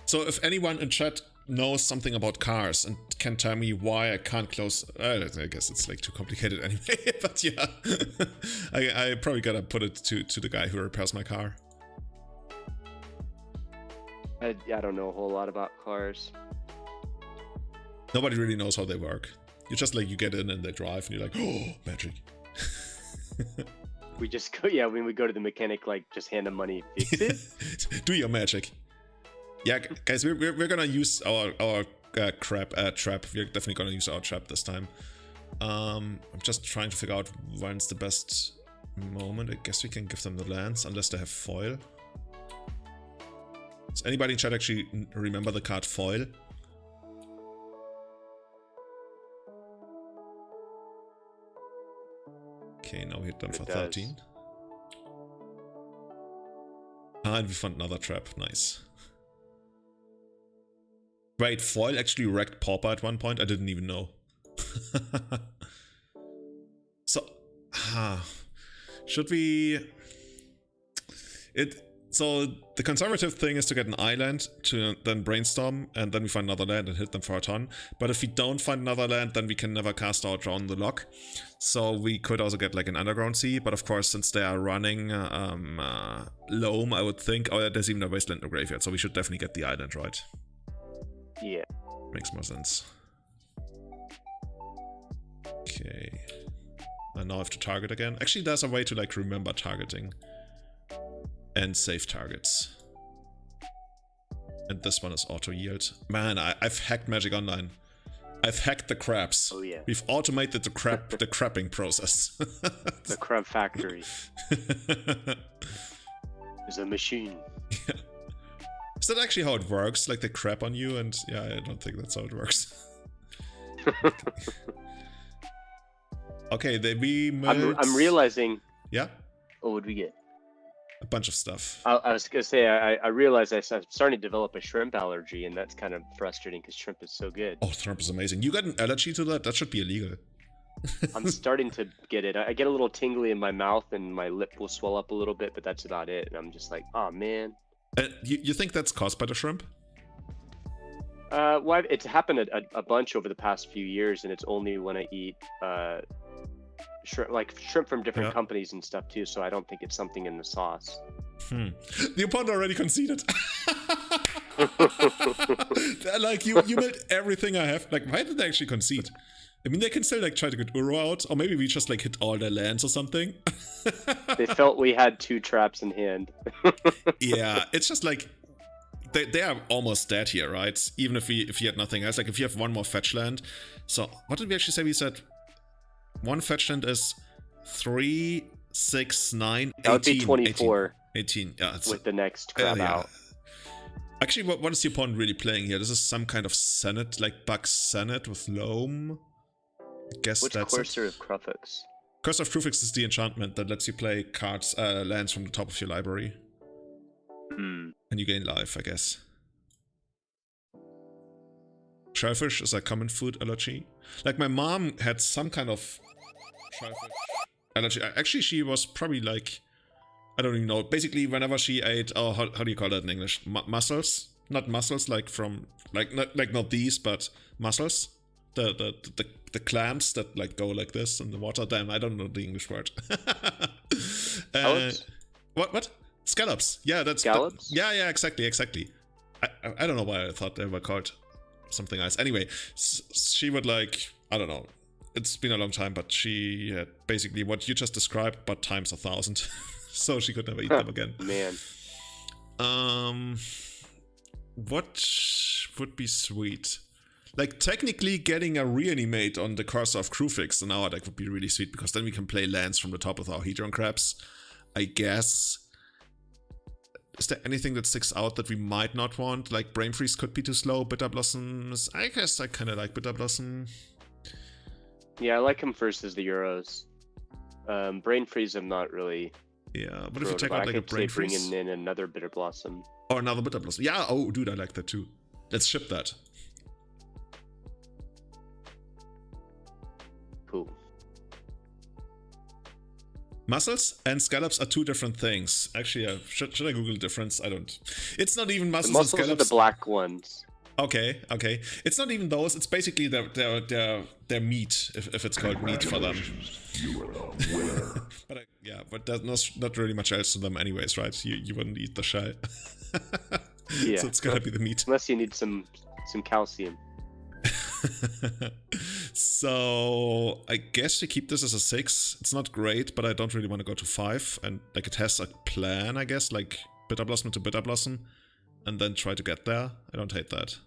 So if anyone in chat knows something about cars and can tell me why I can't close... I guess it's like too complicated anyway, but yeah. I probably gotta put it to the guy who repairs my car. I don't know a whole lot about cars. Nobody really knows how they work. You just like, you get in and they drive and you're like, oh, magic. We just go, yeah, when we go to the mechanic, like, just hand him money, fix it. Do your magic. Yeah, guys, we're gonna use our trap. We're definitely gonna use our trap this time. I'm just trying to figure out when's the best moment. I guess we can give them the lands, unless they have foil. Does anybody in chat actually remember the card foil? Okay, now we hit them for 13. And we found another trap. Nice. Wait, foil actually wrecked Pauper at one point? I didn't even know. So, should we... So, the conservative thing is to get an island, to then brainstorm, and then we find another land and hit them for a ton. But if we don't find another land, then we can never cast our Drawn the Lock. So we could also get like an Underground Sea, but of course, since they are running Loam, I would think... Oh, there's even a Wasteland in the graveyard, so we should definitely get the island, right? Yeah. Makes more sense. Okay. And now I have to target again. Actually, there's a way to like remember targeting. And save targets. And this one is auto yield. Man, I've hacked Magic Online. I've hacked the crabs. Oh yeah. We've automated the crapping process. The crab factory. It's a machine. Yeah. Is that actually how it works? Like they crap on you and yeah, I don't think that's how it works. Okay, we I'm realizing. Yeah? What would we get? A bunch of stuff. I was gonna say I realized I'm starting to develop a shrimp allergy, and that's kind of frustrating because shrimp is so good. Oh, shrimp is amazing. You got an allergy to that? That should be illegal. I'm starting to get it. I get a little tingly in my mouth, and my lip will swell up a little bit, but that's about it. And I'm just like, oh man. You think that's caused by the shrimp? Well, it's happened a bunch over the past few years, and it's only when I eat shrimp from different companies and stuff too. So I don't think it's something in the sauce. The opponent already conceded. Like you made everything I have. Like, why did they actually concede? I mean, they can still like try to get Uro out, or maybe we just like hit all their lands or something. They felt we had 2 traps in hand. Yeah, it's just like they are almost dead here, right? Even if you had nothing else, like if you have one more fetch land. So what did we actually say? We said one fetch land is 3, 6, 9, 18. That would be 24. 18. Yeah, with the next crab out. Actually, what is the opponent really playing here? This is some kind of Senate, like Buck Senate with Loam. I guess Which that's Courser it. of Crufix? Curse of Crufix is the enchantment that lets you play cards, lands from the top of your library. And you gain life, I guess. Shellfish is a common food allergy. Like, my mom had some kind of shellfish allergy. Actually, she was probably like, I don't even know. Basically, whenever she ate, oh, how do you call that in English? Mussels? Not mussels, like from, like not these, but mussels. The clams that like go like this in the water. Damn, I don't know the English word. What? Scallops. Yeah, that's scallops. Yeah, exactly. I don't know why I thought they were called something else. Anyway, she would like, I don't know. It's been a long time, but she had basically what you just described, but times 1,000. So she could never eat them again. Man. What would be sweet? Like, technically getting a reanimate on the Cursor of Crufix in our deck would be really sweet, because then we can play lands from the top with our Hedron Crabs, I guess. Is there anything that sticks out that we might not want? Like, Brain Freeze could be too slow. Bitter Blossoms, I guess I kind of like Bitter Blossom. Yeah, I like him versus the Euros. Brain Freeze, I'm not really... Yeah, but if you check out like a Brain Freeze... bringing in another Bitter Blossom. Or another Bitter Blossom. Yeah, oh, dude, I like that too. Let's ship that. Cool. Mussels and scallops are two different things. Actually, should I Google the difference? I don't. It's not even mussels, the mussels and scallops. Are the black ones. Okay. It's not even those. It's basically their meat, if it's called meat for them. You are a winner. but there's not really much else to them anyways, right? You wouldn't eat the shell. Yeah. So it's gotta be the meat. Unless you need some calcium. So I guess we keep this as a 6. It's not great, but I don't really want to go to 5. And like, it has a plan, I guess, like Bitter Blossom to Bitter Blossom, and then try to get there. I don't hate that.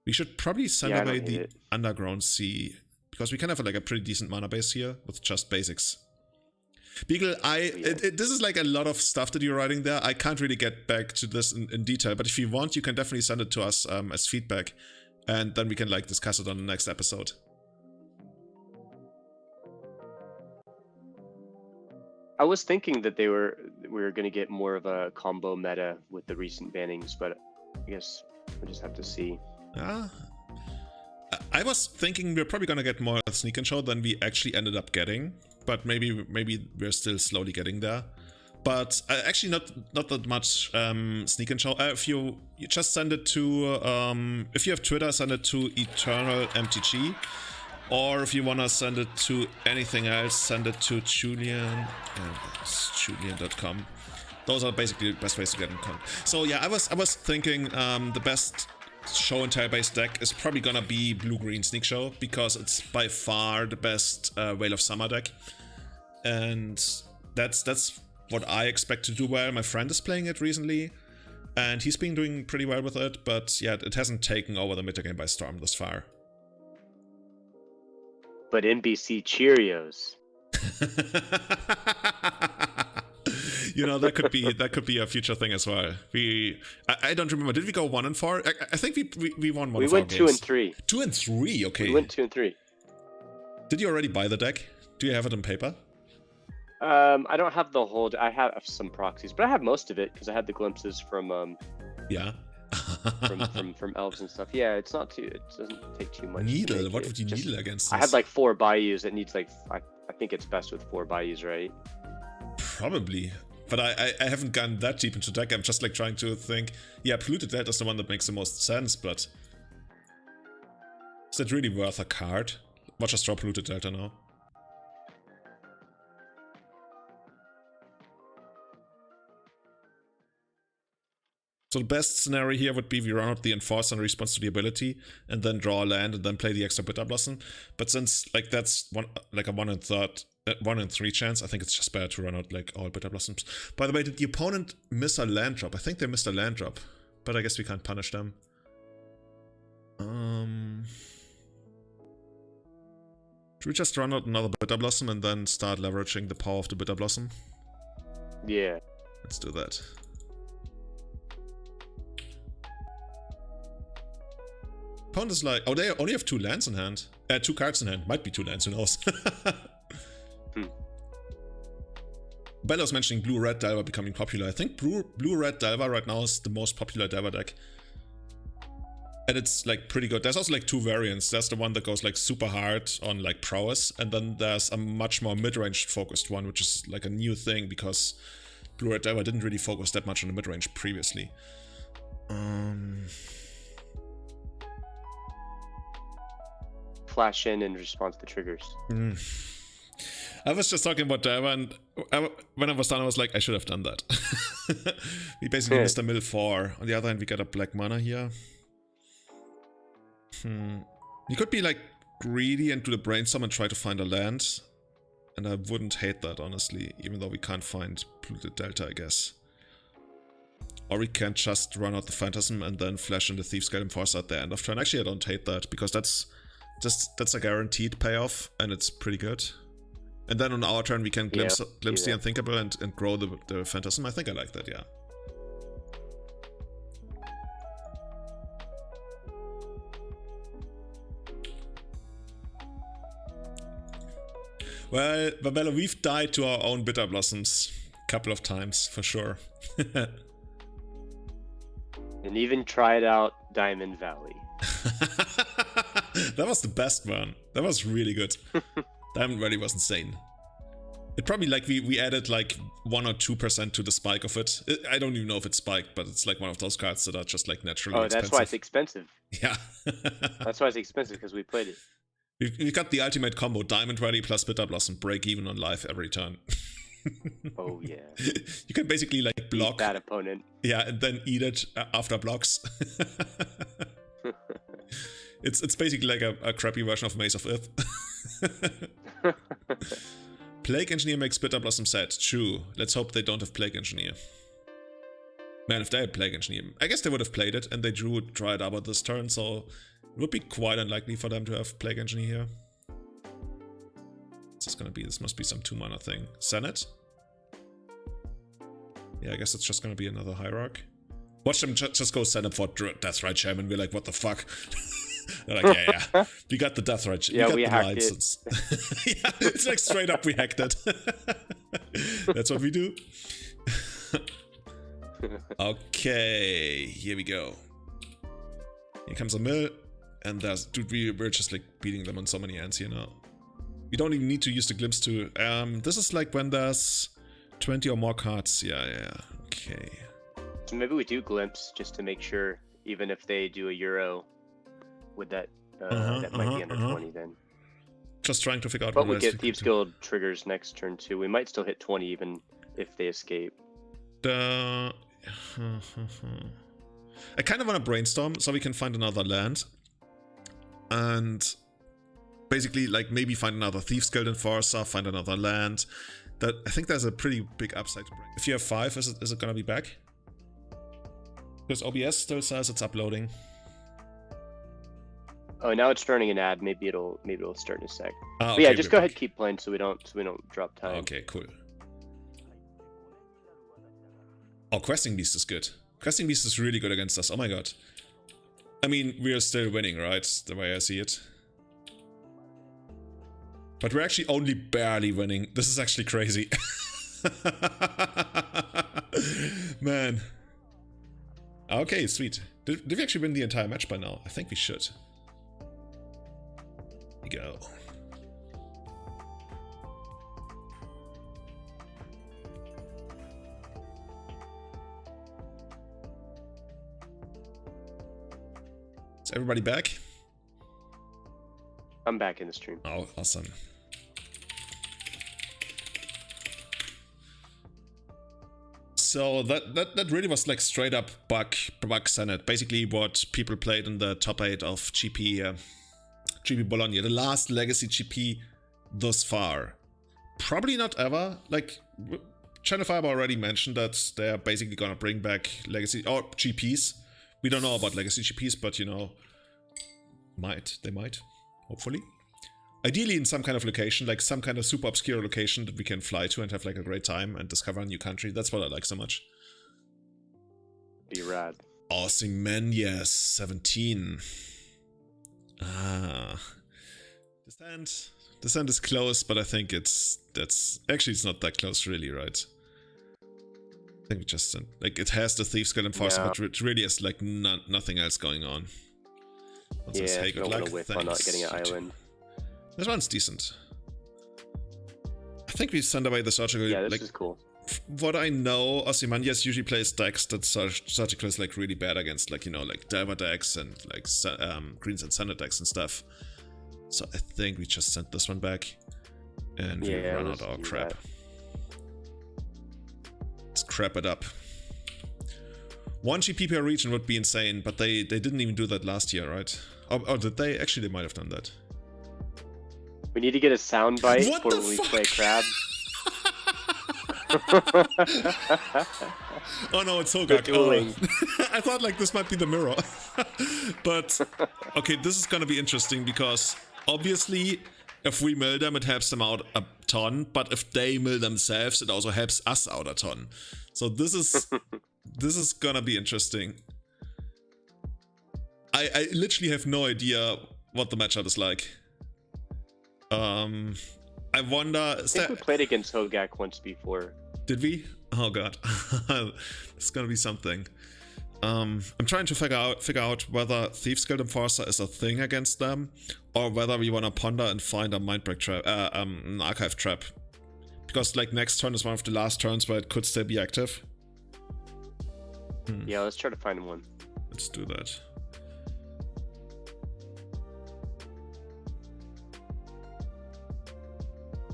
We should probably send away the Underground Sea, because we can have like a pretty decent mana base here with just basics. Beagle, this is like a lot of stuff that you're writing there. I can't really get back to this in detail, but if you want, you can definitely send it to us as feedback, and then we can like discuss it on the next episode. I was thinking that we were going to get more of a combo meta with the recent bannings, but I guess we'll just have to see. I was thinking we're probably going to get more Sneak and Show than we actually ended up getting, but maybe we're still slowly getting there. But actually not that much Sneak and Show. If you just send it to, if you have Twitter, send it to Eternal MTG. Or if you want to send it to anything else, send it to Julian. It's Julian.com. Those are basically the best ways to get in contact. So yeah, I was thinking the best show and tell based deck is probably gonna be Blue-Green Sneak Show, because it's by far the best Whale of Summer deck. And that's what I expect to do well. My friend is playing it recently, and he's been doing pretty well with it, but yeah, it hasn't taken over the metagame by storm thus far. But NBC Cheerios. You know, that could be a future thing as well. I don't remember. Did we go 1 and 4? I think we won one. We went 2 and 3. 2 and 3. Okay. We went 2 and 3. Did you already buy the deck? Do you have it on paper? I don't have the whole. I have some proxies, but I have most of it because I had the glimpses from Yeah. from elves and stuff. Yeah, it's not too. It doesn't take too much. Needle. What would you needle against? This? I had like 4 bayous. It needs like I think it's best with 4 bayous, right? Probably. But I haven't gone that deep into deck. I'm just like trying to think. Yeah, Polluted Delta is the one that makes the most sense, but is that really worth a card? Watch us draw Polluted Delta now. So the best scenario here would be we run out the Enforcer in response to the ability, and then draw a land, and then play the extra Bitter Blossom. But since like that's a 1 in 3 chance, I think it's just better to run out like all Bitter Blossoms. By the way, did the opponent miss a land drop? I think they missed a land drop, but I guess we can't punish them. Should we just run out another Bitter Blossom and then start leveraging the power of the Bitter Blossom? Yeah. Let's do that. opponent is like, oh, they only have 2 lands in hand. 2 cards in hand. Might be 2 lands, who knows? Bello's mentioning blue-red Delver becoming popular. I think blue-red Delver right now is the most popular Delver deck. And it's like pretty good. There's also like 2 variants. There's the one that goes like super hard on like prowess, and then there's a much more mid-range focused one, which is like a new thing because blue-red Delver didn't really focus that much on the mid-range previously. Flash in response to triggers. I was just talking about Delver, and when I was done, I was like, I should have done that. We basically missed a mill 4. On the other hand, we got a black mana here. You could be like greedy and do the brainstorm and try to find a land. And I wouldn't hate that, honestly, even though we can't find polluted delta, I guess. Or we can just run out the Phantasm and then flash in the Thieves Guild Enforcer at the end of turn. Actually, I don't hate that, because that's a guaranteed payoff, and it's pretty good. And then on our turn, we can glimpse the Unthinkable and grow the Phantasm. I think I like that, yeah. Well, Babella, we've died to our own Bitter Blossoms a couple of times, for sure. And even tried out Diamond Valley. That was the best one. That was really good. Diamond Valley was insane. It probably, like, we added like 1 or 2% to the spike of it. I don't even know if it's spiked, but it's like one of those cards that are just like naturally expensive. That's why it's expensive. Yeah. That's why it's expensive, because we played it. We got the ultimate combo, Diamond Valley plus Bitter Blossom, break even on life every turn. Oh yeah. You can basically like block eat that opponent. Yeah, and then eat it after blocks. It's basically like a crappy version of Maze of Ith. Plague Engineer makes Bitter Blossom sad. True. Let's hope they don't have Plague Engineer. Man, if they had Plague Engineer, I guess they would have played it, and they drew Dryad Arbor this turn, so it would be quite unlikely for them to have Plague Engineer here. What's this gonna be? This must be some 2-mana thing. Senate? Yeah, I guess it's just gonna be another Hierarch. Watch them just go Senate for Deathrite Shaman. We're like, what the fuck? They're like, yeah. We got the Deathrite. Yeah, we got hacked the license. Yeah, it's like straight up we hacked it. That's what we do. Okay, here we go. Here comes a mill. And there's, dude, we're just like beating them on so many ends here now. We don't even need to use the glimpse to, this is like when there's 20 or more cards. Yeah, okay. So maybe we do glimpse just to make sure, even if they do a Euro, with that, that might be under 20 then. Just trying to figure out. But we get Thieves Guild triggers next turn too. We might still hit 20 even if they escape. I kind of want to brainstorm so we can find another land. And basically, like, maybe find another Thieves Guild Enforcer, find another land. That I think there's a pretty big upside to bring. If you have 5, is it gonna be back? Because OBS still says it's uploading. Oh, now it's starting an ad. Maybe it'll start in a sec. Okay, but yeah, just go ahead, keep playing so we don't drop time. Okay, cool. Oh, Questing Beast is good. Questing Beast is really good against us. Oh my god. I mean, we are still winning, right? The way I see it. But we're actually only barely winning. This is actually crazy. Man. Okay, sweet. Did we actually win the entire match by now? I think we should. Here we go. Is everybody back? I'm back in the stream. Oh, awesome. So that really was like straight up bug Senate. Basically what people played in the top 8 of GP Bologna, the last legacy GP thus far. Probably not ever. Like Channel Fiber already mentioned that they're basically gonna bring back legacy or GPs. We don't know about legacy GPs, but you know, they might, hopefully. Ideally in some kind of location, like some kind of super obscure location that we can fly to and have like a great time and discover a new country. That's what I like so much. Be rad. Ozymandias 17. Ah. The stand is close, but I think it's not that close really, right? I think we just sent, like, it has the Thieves Guild Enforcer, but it really has like nothing else going on. Yeah, I don't want to whiff on not getting an island. This one's decent. I think we send away the Surgical. Yeah, this is cool. What I know, Ozymandias usually plays decks that Surgical is like really bad against, like, you know, like Delver decks and like Greens and Senate decks and stuff. So I think we just sent this one back and we run out our crap. Let's crap it up. 1 GP per region would be insane, but they didn't even do that last year, right? Oh, did they? Actually, they might have done that. We need to get a soundbite before we play crab. Oh no, it's Hogak. Oh. I thought like this might be the mirror. But okay, this is gonna be interesting because obviously if we mill them, it helps them out a ton, but if they mill themselves, it also helps us out a ton. So this is gonna be interesting. I literally have no idea what the matchup is like. I wonder. I think we played against Hogak once before. Did we? Oh god, it's gonna be something. I'm trying to figure out whether Thieves Guild Enforcer is a thing against them, or whether we wanna ponder and find a Mindbreak trap, an Archive trap, because like next turn is one of the last turns where it could still be active. Yeah, let's try to find one. Let's do that.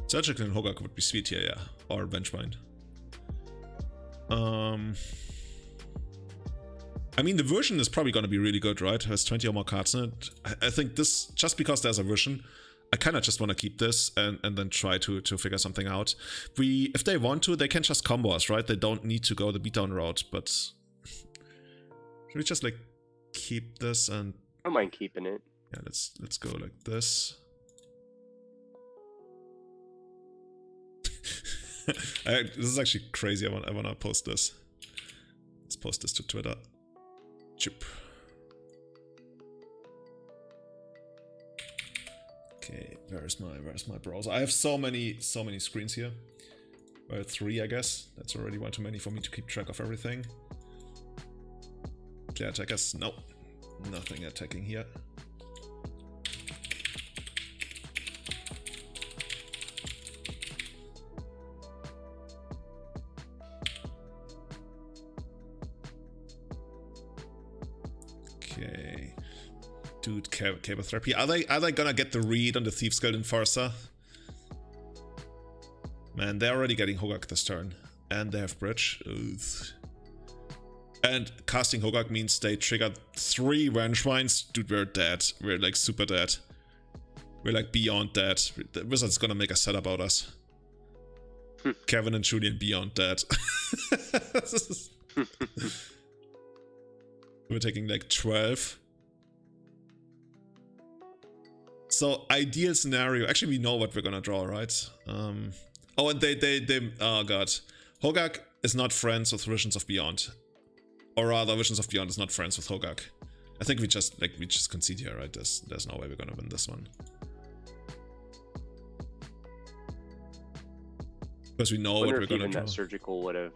Surgical and Hogak would be sweet here, yeah. Or Vengemind. I mean, the version is probably going to be really good, right? It has 20 or more cards in it. I think this, just because there's a version, I kind of just want to keep this and then try to figure something out. If they want to, they can just combo us, right? They don't need to go the beatdown route, but... Should we just, like, keep this and... I don't mind keeping it. Yeah, let's go like this. This is actually crazy. I want to post this. Let's post this to Twitter. Chip. Okay, where's my browser? I have so many screens here. Well, 3, I guess. That's already one too many for me to keep track of everything. Player attackers? No, nothing attacking here. Okay, dude, cable therapy. Are they gonna get the read on the Thieves Guild Enforcer? Man, they're already getting Hogak this turn, and they have bridge. Oof. And casting Hogak means they triggered 3 Vengemind. Dude, we're dead. We're like super dead. We're like beyond dead. The Wizard's gonna make a set about us. Kevin and Julian beyond dead. We're taking like 12. So ideal scenario. Actually, we know what we're gonna draw, right? Oh, and they. Oh god, Hogak is not friends with Visions of Beyond, or rather, Visions of Beyond is not friends with Hogak. I think we just concede here, right? There's no way we're gonna win this one. Because we know what we're gonna draw. That surgical would have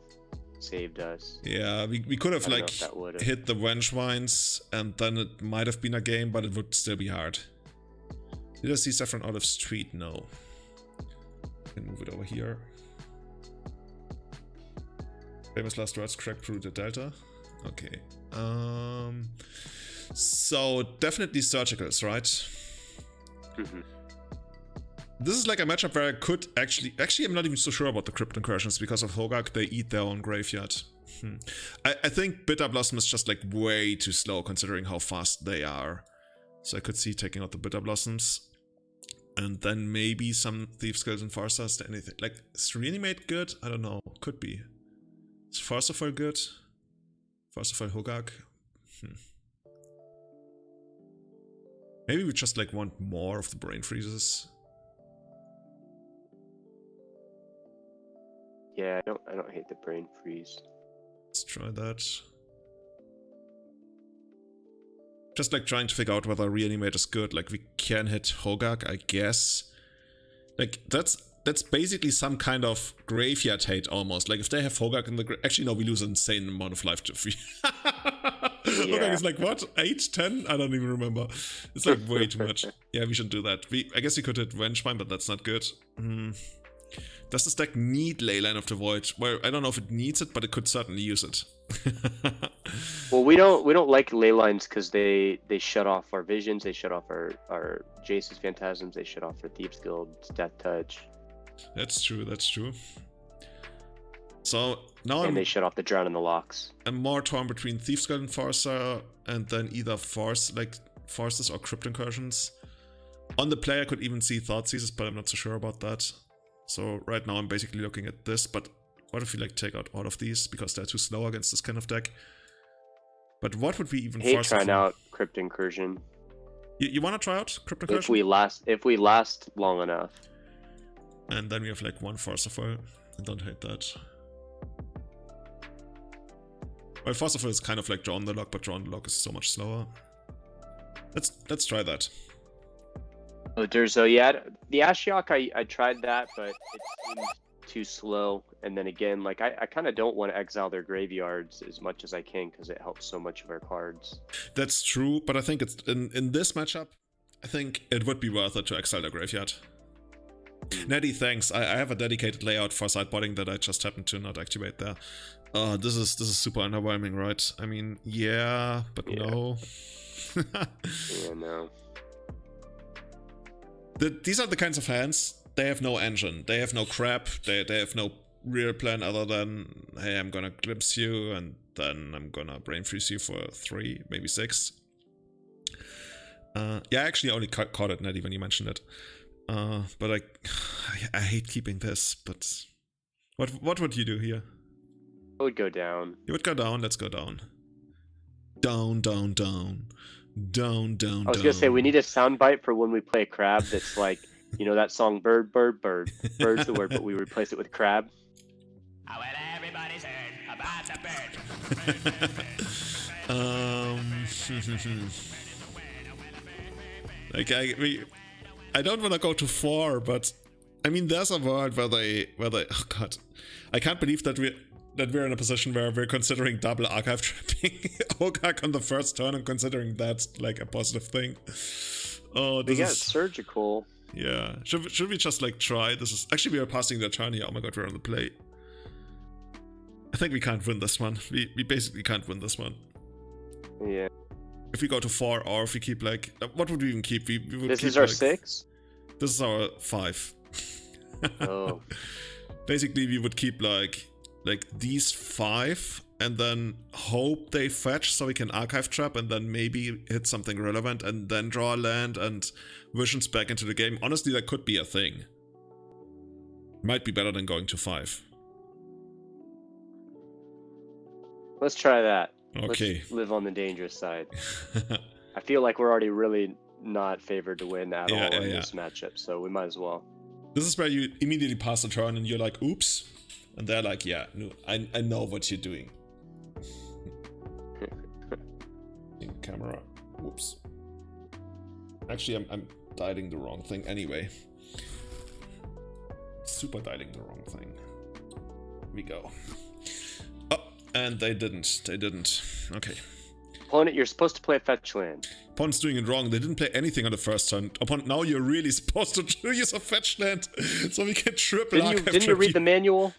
saved us. Yeah, we could have like hit the Vengeminds and then it might have been a game, but it would still be hard. Did I see Saffron Olive Street? No. Can move it over here. Famous last words cracked through the Delta. Okay. So definitely surgicals, right? Mm-hmm. This is like a matchup where I could actually I'm not even so sure about the Crypt Incursions because of Hogak. They eat their own graveyard. I think Bitter Blossom is just like way too slow considering how fast they are. So I could see taking out the Bitter Blossoms. And then maybe some Thieves Guild Enforcers, anything. Like, is Reanimate good? I don't know. Could be. Is Forceful good? Forceful Hogak? Maybe we just like want more of the Brain Freezes. Yeah, I don't hate the Brain Freeze. Let's try that. Just like trying to figure out whether reanimate is good. Like we can hit Hogak, I guess. Like that's basically some kind of graveyard hate almost. Like if they have Hogak in the actually no, we lose an insane amount of life to free. Hogak is like what? 8, 10? I don't even remember. It's like way too much. Yeah, we shouldn't do that. I guess we could hit Vengevine, but that's not good. Does this deck need Leyline of the Void? Well, I don't know if it needs it, but it could certainly use it. Well, we don't like ley lines because they shut off our visions, they shut off our Jace's Phantasms, they shut off our Thieves Guild's Death Touch. That's true, that's true. So now and they shut off the Drown in the Locks. I'm more torn between Thieves Guild and Farsa, and then either Forces or Crypt Incursions. On the play I could even see Thoughtseizes, but I'm not so sure about that. So right now I'm basically looking at this, but what if we like take out all of these because they're too slow against this kind of deck? But what would we even force? Trying out Crypt Incursion. You want to try out Crypt Incursion? If we last long enough. And then we have like one Farsighar. I don't hate that. Well, Farsighar is kind of like Draw on the Lock, but Draw on the Lock is so much slower. Let's try that. Oh, yeah, the Ashiok, I tried that, but it seemed too slow. And then again, like I kind of don't want to exile their graveyards as much as I can because it helps so much of our cards. That's true, but I think it's in this matchup, I think it would be worth it to exile their graveyard. Netty, thanks. I have a dedicated layout for sideboarding that I just happened to not activate there. This is super underwhelming, right? I mean, yeah, but yeah. No. Yeah, no. These are the kinds of hands. They have no engine. They have no crap. They have no real plan other than, hey, I'm gonna glimpse you and then I'm gonna brain freeze you for 3, maybe 6. Yeah, I actually only caught it, Nettie, when you mentioned it. But I hate keeping this. But what would you do here? I would go down. You would go down. Let's go down. Down, down, down. Down, down, I was gonna say we need a soundbite for when we play a crab that's like, you know that song bird, bird, bird. Bird's the word, but we replace it with crab. Oh, well, everybody's heard about the bird. Like I don't want to go too far, but I mean there's a world where they oh god, I can't believe that we're in a position where we're considering double archive trapping Ogak on the first turn and considering that like a positive thing. Oh, this is surgical. Yeah, should we just like try? This is actually we are passing the turn here. Oh my god, we're on the play. I think we can't win this one. We basically can't win this one. Yeah. If we go to 4 or if we keep like what would we even keep? We would this keep, is our like, 6. This is our 5. Oh. Basically, we would keep like these 5 and then hope they fetch so we can archive trap and then maybe hit something relevant and then draw a land and visions back into the game. Honestly, that could be a thing. Might be better than going to 5. Let's try that. Okay. Let's live on the dangerous side. I feel like we're already really not favored to win at all in this matchup, so we might as well. This is where you immediately pass the turn and you're like, oops. And they're like, yeah, no, I know what you're doing. In camera. Whoops. Actually, I'm dialing the wrong thing anyway. Super dialing the wrong thing. Here we go. Oh, and they didn't. Okay. Opponent, you're supposed to play a fetch land. Opponent's doing it wrong. They didn't play anything on the first turn. Opponent, now you're really supposed to use a fetch land so we can triple archive. Didn't you read the manual?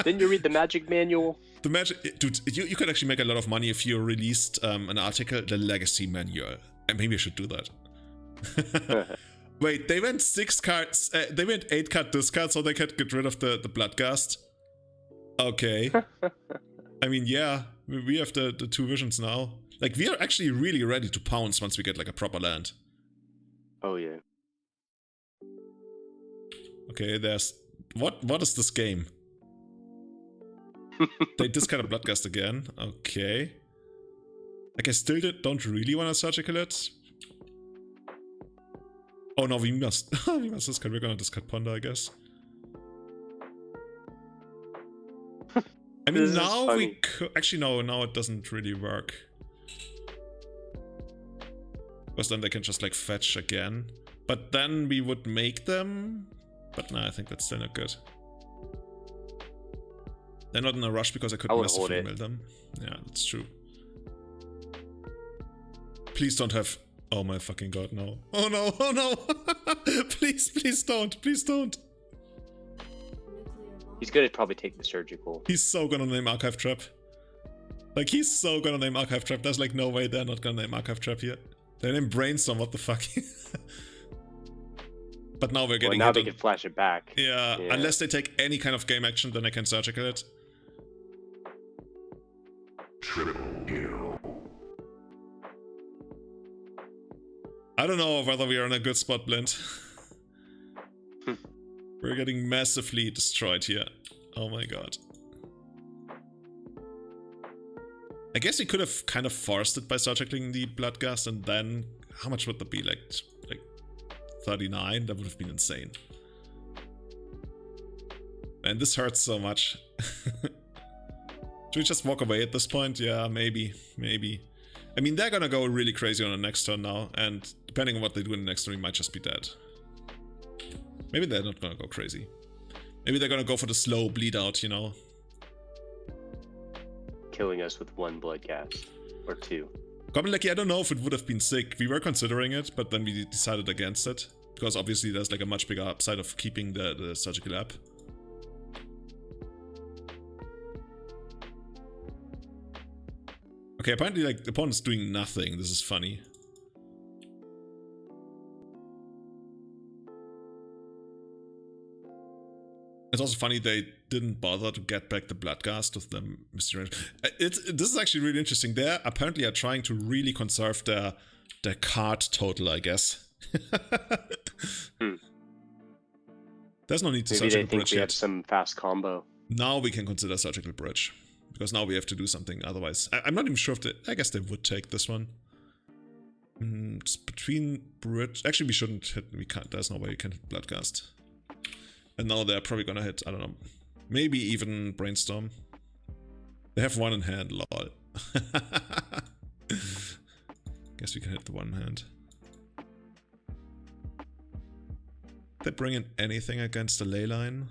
Didn't you read the magic manual? The magic, dude, you could actually make a lot of money if you released an article, the Legacy Manual. And maybe I should do that. Wait, they went 6 cards, they went 8 card discard so they could get rid of the Bloodgast. Okay. I mean, yeah, we have the 2 visions now. Like, we are actually really ready to pounce once we get like a proper land. Oh yeah. Okay, there's... What is this game? They discard a Bloodgast again. Okay. Like, I still don't really want to surgical it. Oh no, we must discard. We're gonna discard Ponder, I guess. I mean, now we could... Actually, no, now it doesn't really work. Because then they can just like fetch again. But then we would make them. But no, I think that's still not good. They're not in a rush because I could massively mill them. Yeah, that's true. Please don't have... Oh my fucking god, no. Oh no, oh no! Please, please don't, please don't. He's gonna probably take the surgical. He's so gonna name Archive Trap. Like, he's so gonna name Archive Trap. There's like no way they're not gonna name Archive Trap here. They name Brainstorm, what the fuck? But now we're getting... Well, now they can flash it back. Yeah, unless they take any kind of game action, then I can surgical it. Triple kill. I don't know whether we are in a good spot, Blind. We're getting massively destroyed here. Oh my god. I guess we could have kind of forced it by surgicling the Bloodgast, and then... How much would that be? Like 39? That would have been insane. And this hurts so much. Should we just walk away at this point? Yeah, maybe. Maybe. I mean, they're gonna go really crazy on the next turn now, and depending on what they do in the next turn, we might just be dead. Maybe they're not gonna go crazy. Maybe they're gonna go for the slow bleed out, you know? Killing us with 1 Bloodgast. Or 2. Goblin Lucky, I don't know if it would have been sick. We were considering it, but then we decided against it. Because obviously there's like a much bigger upside of keeping the surgical up. Okay, apparently like the opponent's doing nothing. This is funny. It's also funny they didn't bother to get back the Bloodgast with the Mystery Range. This is actually really interesting. They apparently are trying to really conserve their card total, I guess. There's no need to surgical bridge we yet. Have some fast combo. Now we can consider surgical bridge. Because now we have to do something, otherwise... I'm not even sure if they... I guess they would take this one. It's between bridge... Actually, we shouldn't hit... We can't... There's no way we can hit Bloodgast. And now they're probably gonna hit, I don't know, maybe even Brainstorm. They have 1 in hand, lol. Guess we can hit the 1 in hand. They bring in anything against the ley line?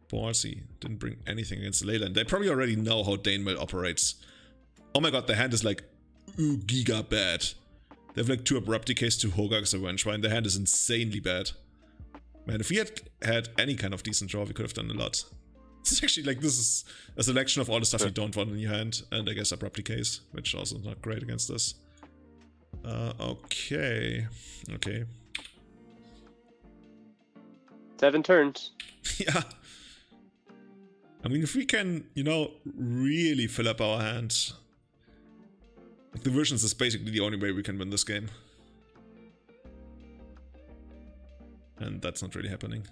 Ballsy. Didn't bring anything against the ley line. They probably already know how Dane Mill operates. Oh my god, their hand is like, ooh, giga bad. They have like 2 Abrupt Decays, 2 Hogarth's, a Vengewine. Their hand is insanely bad. Man, if we had any kind of decent draw, we could have done a lot. This is actually like, this is a selection of all the stuff you don't want in your hand, and I guess Abrupt Decays, which also not great against this. Okay. Okay. 7 turns. Yeah. I mean, if we can, you know, really fill up our hand, the Visions is basically the only way we can win this game. And that's not really happening.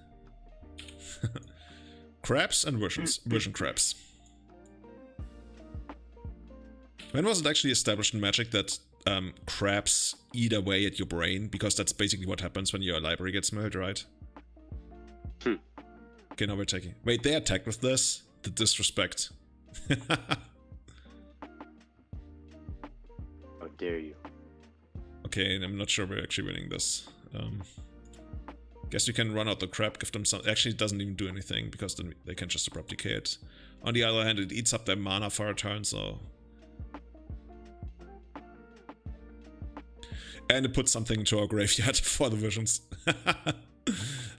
Crabs and Visions. Vision crabs. When was it actually established in Magic that crabs eat away at your brain? Because that's basically what happens when your library gets milled, right? Okay, now we're taking... Wait, they attacked with this? The disrespect. How dare you? Okay, and I'm not sure we're actually winning this. Guess we can run out the crab, give them some... Actually, it doesn't even do anything, because then they can just Abrupt Decay it. On the other hand, it eats up their mana for a turn, so... And it puts something into our graveyard for the Visions.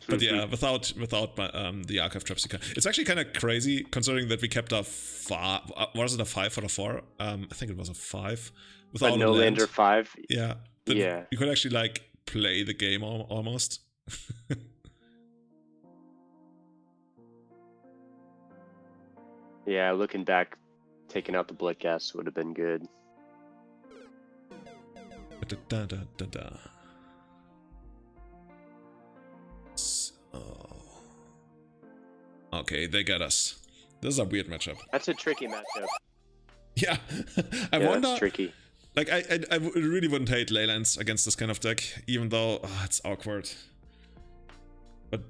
But yeah, without the Archive Traps, it's actually kind of crazy, considering that we kept a 5... was it a 5 or a 4? I think it was a 5. Without a no-lander 5? Yeah. Yeah. You could actually, like, play the game almost. Yeah, looking back, taking out the Bloodgast would have been good. Okay, they got us. This is a weird matchup. That's a tricky matchup. Yeah, I wonder. That's tricky. Like, I really wouldn't hate Leylands against this kind of deck, even though it's awkward. But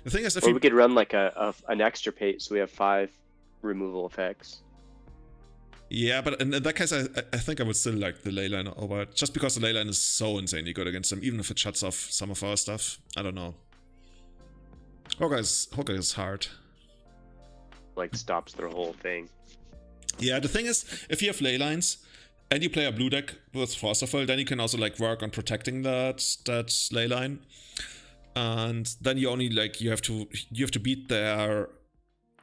the thing is, if we could run like an extra pate, so we have 5 removal effects. Yeah, but in that case, I think I would still like the ley line over it, just because the ley line is so insanely good against them, even if it shuts off some of our stuff. I don't know. Hawkeye is hard. Like, stops their whole thing. Yeah, the thing is, if you have ley lines and you play a blue deck with Forceful, then you can also like work on protecting that ley line, and then you only like you have to beat their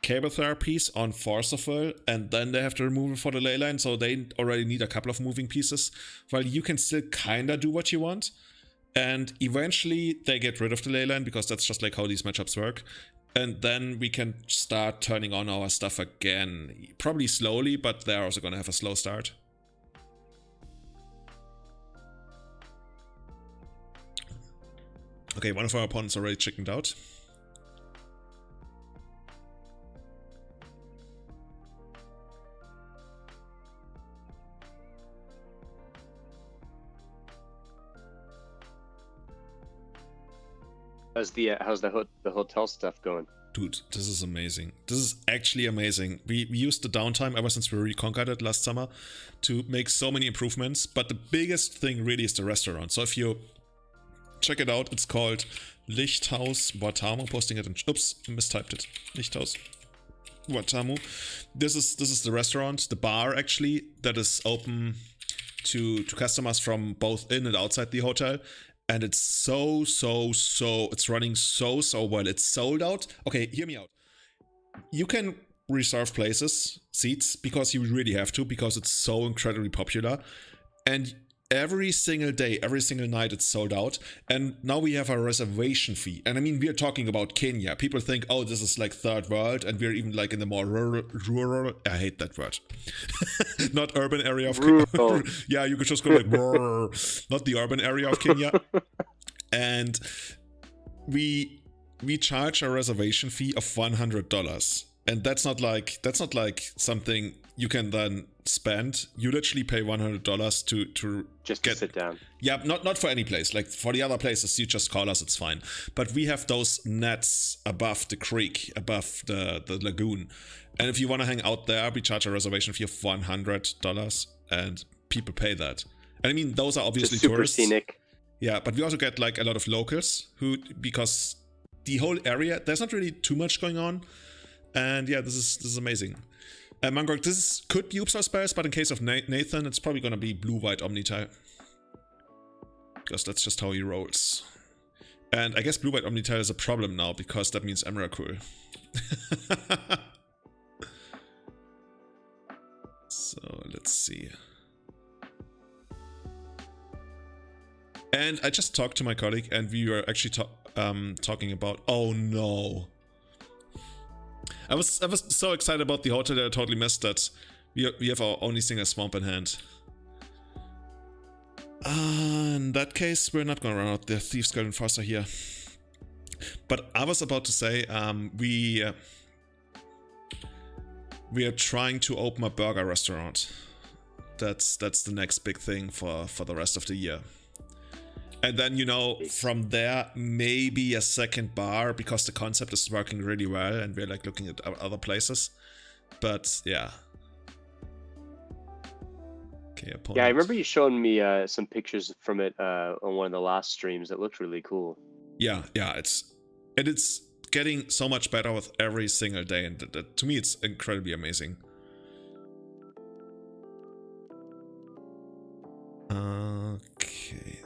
Cable Therapies on Forceful, and then they have to remove it for the ley line, so they already need a couple of moving pieces, while you can still kinda do what you want, and eventually they get rid of the ley line, because that's just like how these matchups work, and then we can start turning on our stuff again, probably slowly, but they're also gonna have a slow start. Okay, one of our opponents already chickened out. How's the hotel stuff going? Dude, this is amazing. This is actually amazing. We used the downtime ever since we reconquered it last summer to make so many improvements, but the biggest thing really is the restaurant. So if you check it out, it's called Lichthaus Watamu. Posting it in... Oops, mistyped it. Lichthaus Watamu. This is the restaurant, the bar actually, that is open to customers from both in and outside the hotel. And it's so it's running so well. It's sold out. Okay, hear me out. You can reserve seats, because you really have to, because it's so incredibly popular. And every single day, every single night, it's sold out. And now we have a reservation fee. And I mean, we're talking about Kenya. People think, oh, this is like third world, and we're even like in the more rural I hate that word. Not urban area of Kenya. Yeah, you could just go like, not the urban area of Kenya. And we charge a reservation fee of $100. And that's not like something you can then spend. You literally pay $100 to just to sit down. Yeah, not for any place. Like for the other places, you just call us, it's fine. But we have those nets above the creek, above the lagoon. And if you want to hang out there, we charge a reservation fee of $100, and people pay that. And I mean, those are obviously super tourists. Scenic. Yeah, but we also get like a lot of locals because the whole area, there's not really too much going on. And yeah, this is amazing. Mangork, could be Upsal spells, but in case of Nathan, it's probably gonna be blue-white Omnitile. Because that's just how he rolls. And I guess blue-white Omnitile is a problem now, because that means Emrakul. So, let's see. And I just talked to my colleague, and we were actually talking about... Oh no. I was so excited about the hotel that I totally missed that we have our only single swamp in hand. In that case, we're not gonna run out the Thieves Guild Enforcer here. But I was about to say, we are trying to open a burger restaurant. That's the next big thing for the rest of the year. And then, you know, from there, maybe a second bar, because the concept is working really well and we're like looking at other places. But yeah. Okay, opponent. Yeah, I remember you showing me some pictures from it on one of the last streams. It looked really cool. Yeah, it's getting so much better with every single day, and to me it's incredibly amazing. Okay.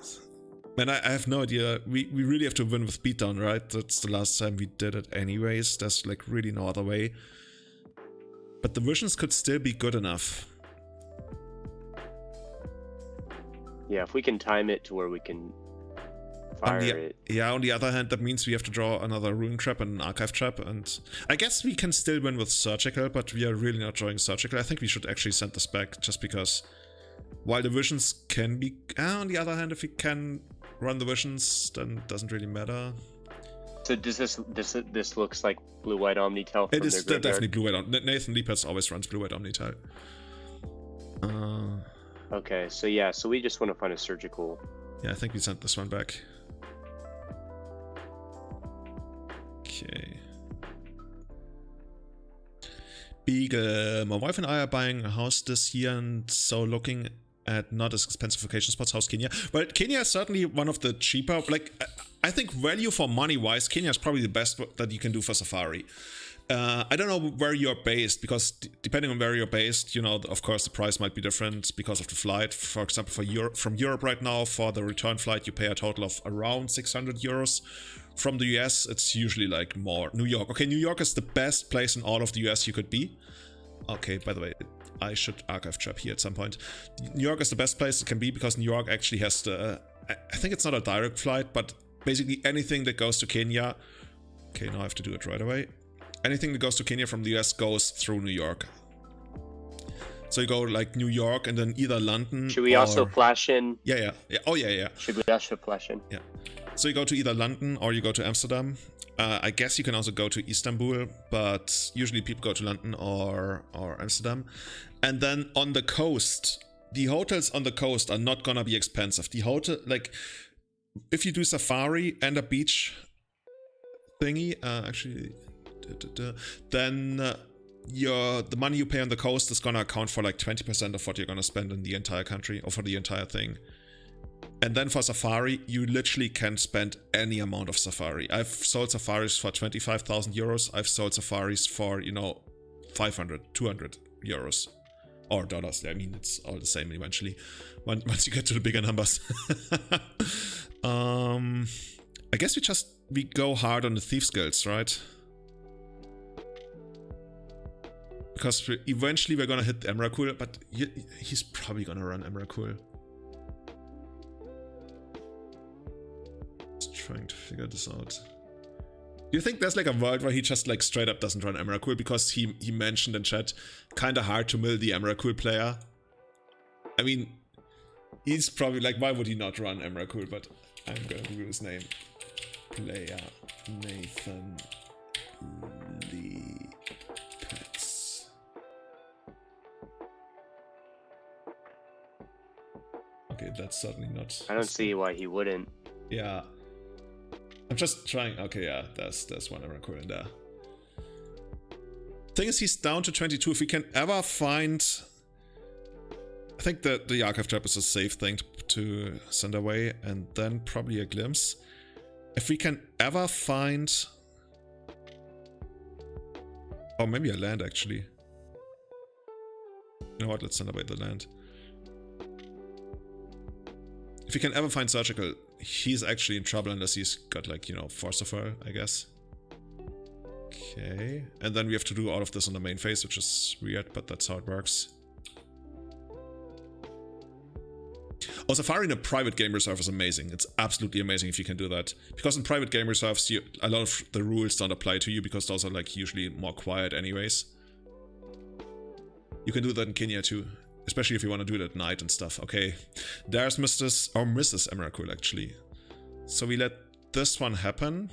Man, I have no idea. We really have to win with beatdown, right? That's the last time we did it anyways. There's like really no other way. But the visions could still be good enough. Yeah, if we can time it to where we can fire it. Yeah, on the other hand, that means we have to draw another Ruin Trap and an Archive Trap. And I guess we can still win with Surgical, but we are really not drawing Surgical. I think we should actually send this back, just because while the visions can be... on the other hand, if we can run the visions, then it doesn't really matter. So does this looks like blue-white Omnitile? It is definitely blue-white Omnitile. Nathan Leapers always runs blue-white Omnitile. Okay, so yeah, so we just want to find a surgical. Yeah, I think we sent this one back. Okay. Beagle. My wife and I are buying a house this year, and so looking at not as expensive vacation spots. How's Kenya? Well, Kenya is certainly one of the cheaper, like, I think value for money wise, Kenya is probably the best that you can do for safari. I don't know where you're based, because depending on where you're based, you know, of course the price might be different because of the flight. For example, from Europe right now, for the return flight, you pay a total of around 600 euros. From the US, it's usually like more. New York. Okay, New York is the best place in all of the US you could be. Okay, by the way, I should archive trap here at some point. New York is the best place it can be, because New York actually has the... I think it's not a direct flight, but basically anything that goes to Kenya... Okay, now I have to do it right away. Anything that goes to Kenya from the US goes through New York. So you go like New York and then either London. Should we also flash in? Yeah. Oh, yeah. Should we also flash in? Yeah. So you go to either London or you go to Amsterdam. I guess you can also go to Istanbul, but usually people go to London or Amsterdam. And then on the coast, the hotels on the coast are not gonna be expensive. The hotel, like, if you do safari and a beach thingy, then the money you pay on the coast is gonna account for like 20% of what you're gonna spend in the entire country or for the entire thing. And then for safari, you literally can spend any amount of safari. I've sold safaris for 25,000 euros. I've sold safaris for, 500, 200 euros or dollars. I mean, it's all the same eventually once you get to the bigger numbers. I guess we go hard on the thief skills, right? Because eventually we're gonna hit Emrakul, but he's probably gonna run Emrakul. Just trying to figure this out. Do you think there's like a world where he just like straight up doesn't run Emrakul because he mentioned in chat kinda hard to mill the Emrakul player? I mean, he's probably like, why would he not run Emrakul? But I'm gonna Google his name. Player Nathan Lee Pitts. Okay, that's certainly not. I don't see why he wouldn't. Yeah. I'm just trying. Okay, yeah, there's one Emrakul in there. Thing is, he's down to 22. If we can ever find... I think that the archive trap is a safe thing to send away, and then probably a glimpse. If we can ever find... Oh, maybe a land, actually. You know what, let's send away the land. If we can ever find surgical, he's actually in trouble unless he's got like, Force of Her, I guess. Okay, and then we have to do all of this on the main phase, which is weird, but that's how it works. Oh, Safari in a private game reserve is amazing. It's absolutely amazing if you can do that. Because in private game reserves, a lot of the rules don't apply to you because those are like usually more quiet anyways. You can do that in Kenya too. Especially if you want to do it at night and stuff. Okay, there's Mrs. Emrakul actually. So we let this one happen.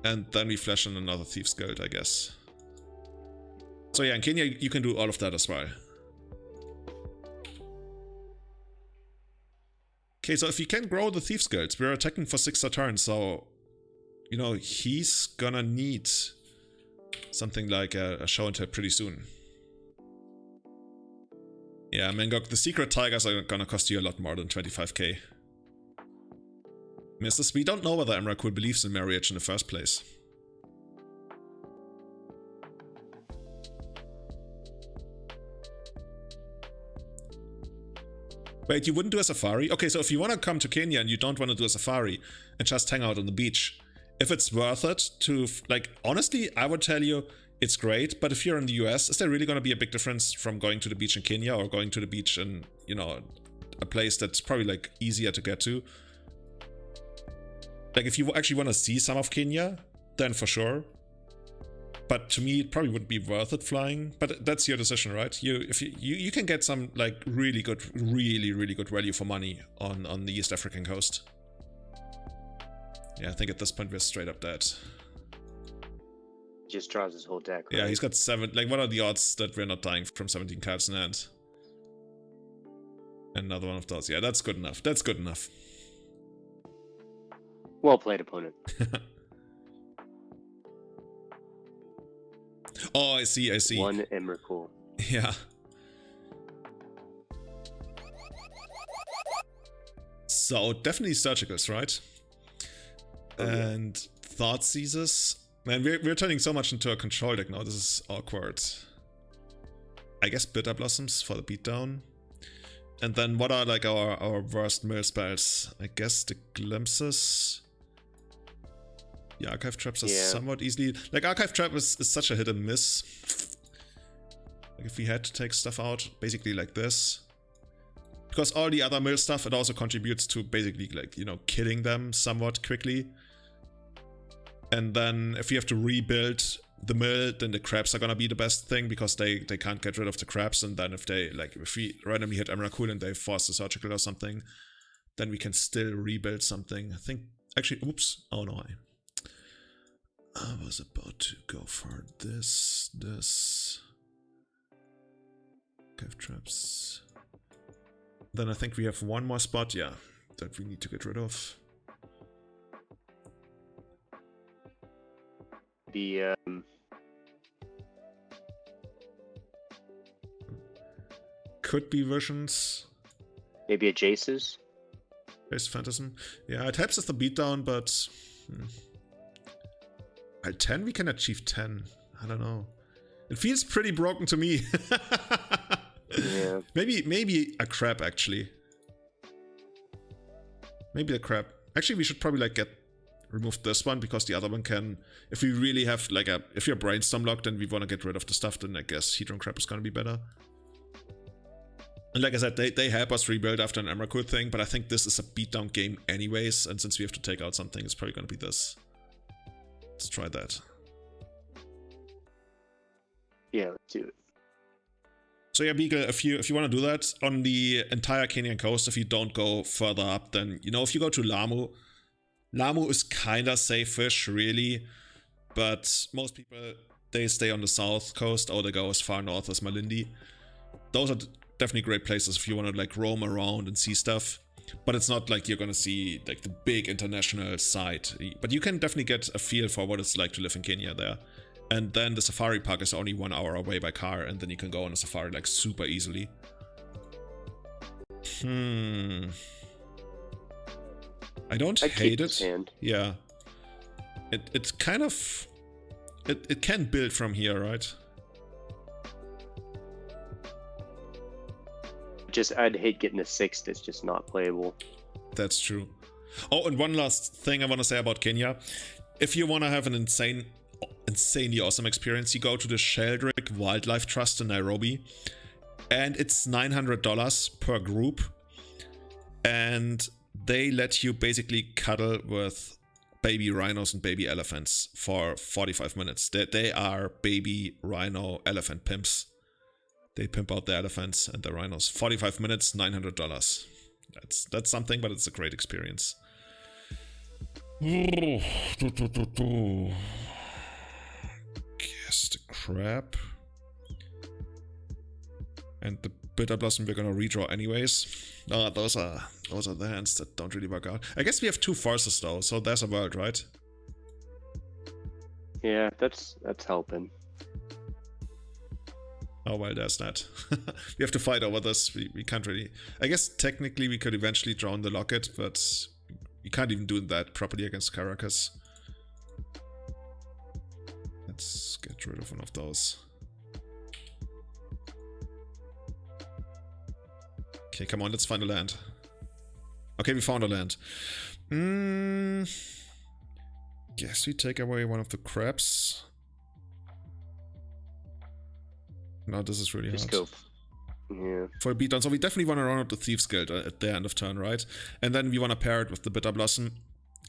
And then we flash in another Thief's Guild, I guess. So yeah, in Kenya you can do all of that as well. Okay, so if you can grow the Thief's Guilds, we're attacking for 6 a turn, so... he's gonna need something like a show and tell pretty soon. Yeah, Mangok, the secret tigers are gonna cost you a lot more than 25k. Mrs. We don't know whether Emrakul believes in marriage in the first place. Wait, you wouldn't do a safari? Okay, so if you want to come to Kenya and you don't want to do a safari and just hang out on the beach, if it's worth it to, like, honestly, I would tell you it's great, but if you're in the US, is there really going to be a big difference from going to the beach in Kenya or going to the beach in, a place that's probably, like, easier to get to? Like, if you actually want to see some of Kenya, then for sure. But to me, it probably wouldn't be worth it flying. But that's your decision, right? If you can get some, like, really good value for money on the East African coast. Yeah, I think at this point we're straight up dead. Just draws his whole deck, right? Yeah, he's got 7. Like, what are the odds that we're not dying from 17 cards in hand? Another one of those. Yeah, that's good enough. That's good enough. Well played, opponent. Oh, I see. One Emrakul. Yeah. So definitely surgicals, right? Oh, and thought seizes. Man, we're turning so much into a control deck now. This is awkward. I guess Bitter Blossoms for the beatdown. And then what are like our worst mill spells? I guess the Glimpses. The Archive Traps are somewhat easily... Like Archive Trap is such a hit and miss. Like if we had to take stuff out, basically like this. Because all the other mill stuff, it also contributes to basically like, you know, killing them somewhat quickly. And then if you have to rebuild the mill, then the crabs are gonna be the best thing because they can't get rid of the crabs. And then if we randomly hit Emrakul and they force the surgical or something, then we can still rebuild something. I think actually, oops, oh no, I was about to go for this. Cave traps. Then I think we have one more spot, yeah, that we need to get rid of. The could be Visions. maybe a Jace's. Jace Phantasm. Yeah, it helps us the beatdown, but at 10 we can achieve 10. I don't know. It feels pretty broken to me. Yeah. Maybe a crab actually. Maybe a crab. Actually, we should probably like remove this one because the other one can. If we really have like if you're brainstorm locked and we want to get rid of the stuff, then I guess Hedron Crab is gonna be better. And like I said, they help us rebuild after an Emrakul thing, but I think this is a beatdown game anyways, and since we have to take out something, it's probably gonna be this. Let's try that. Yeah, let's do it. So yeah, Beagle, if you want to do that on the entire Kenyan coast, if you don't go further up, then, you know, if you go to Lamu is kinda safe-ish, really, but most people, they stay on the south coast or they go as far north as Malindi. Those are definitely great places if you want to like roam around and see stuff, but it's not like you're gonna see like the big international site, but you can definitely get a feel for what it's like to live in Kenya there. And then the safari park is only 1 hour away by car, and then you can go on a safari like super easily. I don't hate it. Yeah. It's kind of... It can build from here, right? I'd hate getting a 6 that's just not playable. That's true. Oh, and one last thing I want to say about Kenya. If you want to have an insanely awesome experience, you go to the Sheldrick Wildlife Trust in Nairobi, and it's $900 per group, and they let you basically cuddle with baby rhinos and baby elephants for 45 minutes. They are baby rhino elephant pimps. They pimp out the elephants and the rhinos. 45 minutes, $900. That's something, but it's a great experience. Guess the crab and the Bitter Blossom we're gonna redraw anyways. Those are the hands that don't really work out. I guess we have 2 forces though, so there's a world, right? Yeah, that's helping. Oh well, there's that. We have to fight over this. We can't really. I guess technically we could eventually draw on the locket, but we can't even do that properly against Caracas. Let's get rid of one of those. Okay, come on, let's find a land. Okay, we found a land. Guess we take away one of the crabs. No, this is really hard. Go. Yeah. For a beatdown. So we definitely want to run out the Thieves Guild at the end of turn, right? And then we want to pair it with the Bitter Blossom.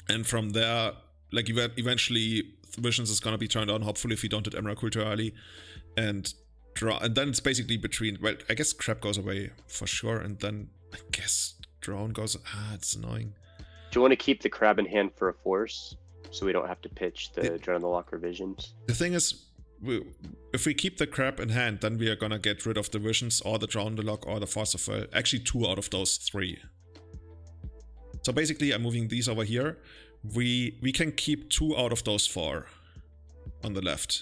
And from there, like eventually Visions is going to be turned on, hopefully if we don't hit Emrakul too early. And draw. And then it's basically between, well, I guess Crab goes away for sure. And then I guess Drone goes, it's annoying. Do you want to keep the crab in hand for a force? So we don't have to pitch the Dread on the Lock Revisions? The thing is, if we keep the crab in hand, then we are gonna get rid of the Visions or the Draw on the Lock or the Force of Will. Actually 2 out of those 3. So basically I'm moving these over here. We can keep 2 out of those 4 on the left.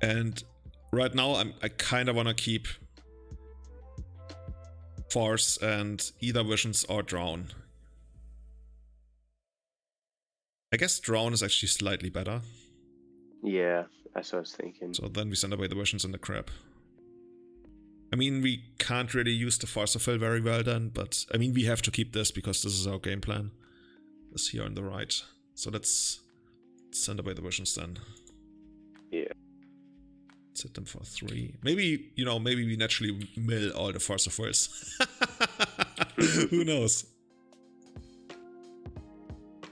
And right now I kind of want to keep Force and either Visions or Drown. I guess Drown is actually slightly better. Yeah, that's what I was thinking. So then we send away the Visions and the Crab. I mean, we can't really use the Force of Will very well then, but I mean, we have to keep this because this is our game plan. This here on the right. So let's send away the Visions then. Yeah. Let's hit them for 3. Maybe, you know, maybe we naturally mill all the Force of Wills. Who knows?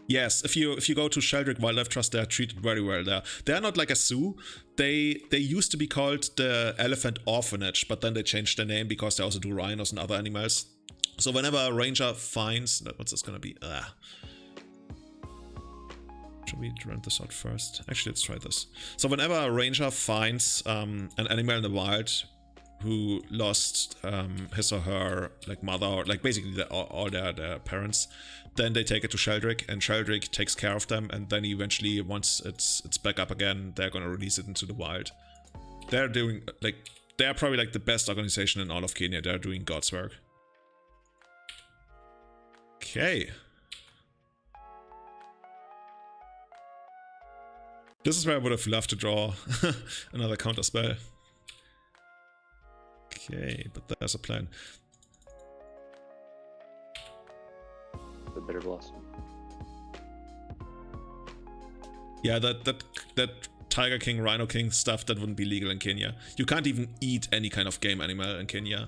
Yes, if you go to Sheldrick Wildlife Trust, they are treated very well there. They are not like a zoo. They used to be called the Elephant Orphanage, but then they changed their name because they also do rhinos and other animals. So whenever a ranger finds... What's this gonna be? Should we rent this out first? Actually, let's try this. So whenever a ranger finds an animal in the wild who lost his or her like mother, or like basically all their parents, then they take it to Sheldrick, and Sheldrick takes care of them, and then eventually, once it's back up again, they're gonna release it into the wild. They're doing like they're probably like the best organization in all of Kenya. They're doing God's work. Okay. This is where I would have loved to draw another counter spell. Okay, but there's a plan. The Bitter Blossom. Yeah, that Tiger King, Rhino King stuff, that wouldn't be legal in Kenya. You can't even eat any kind of game animal in Kenya.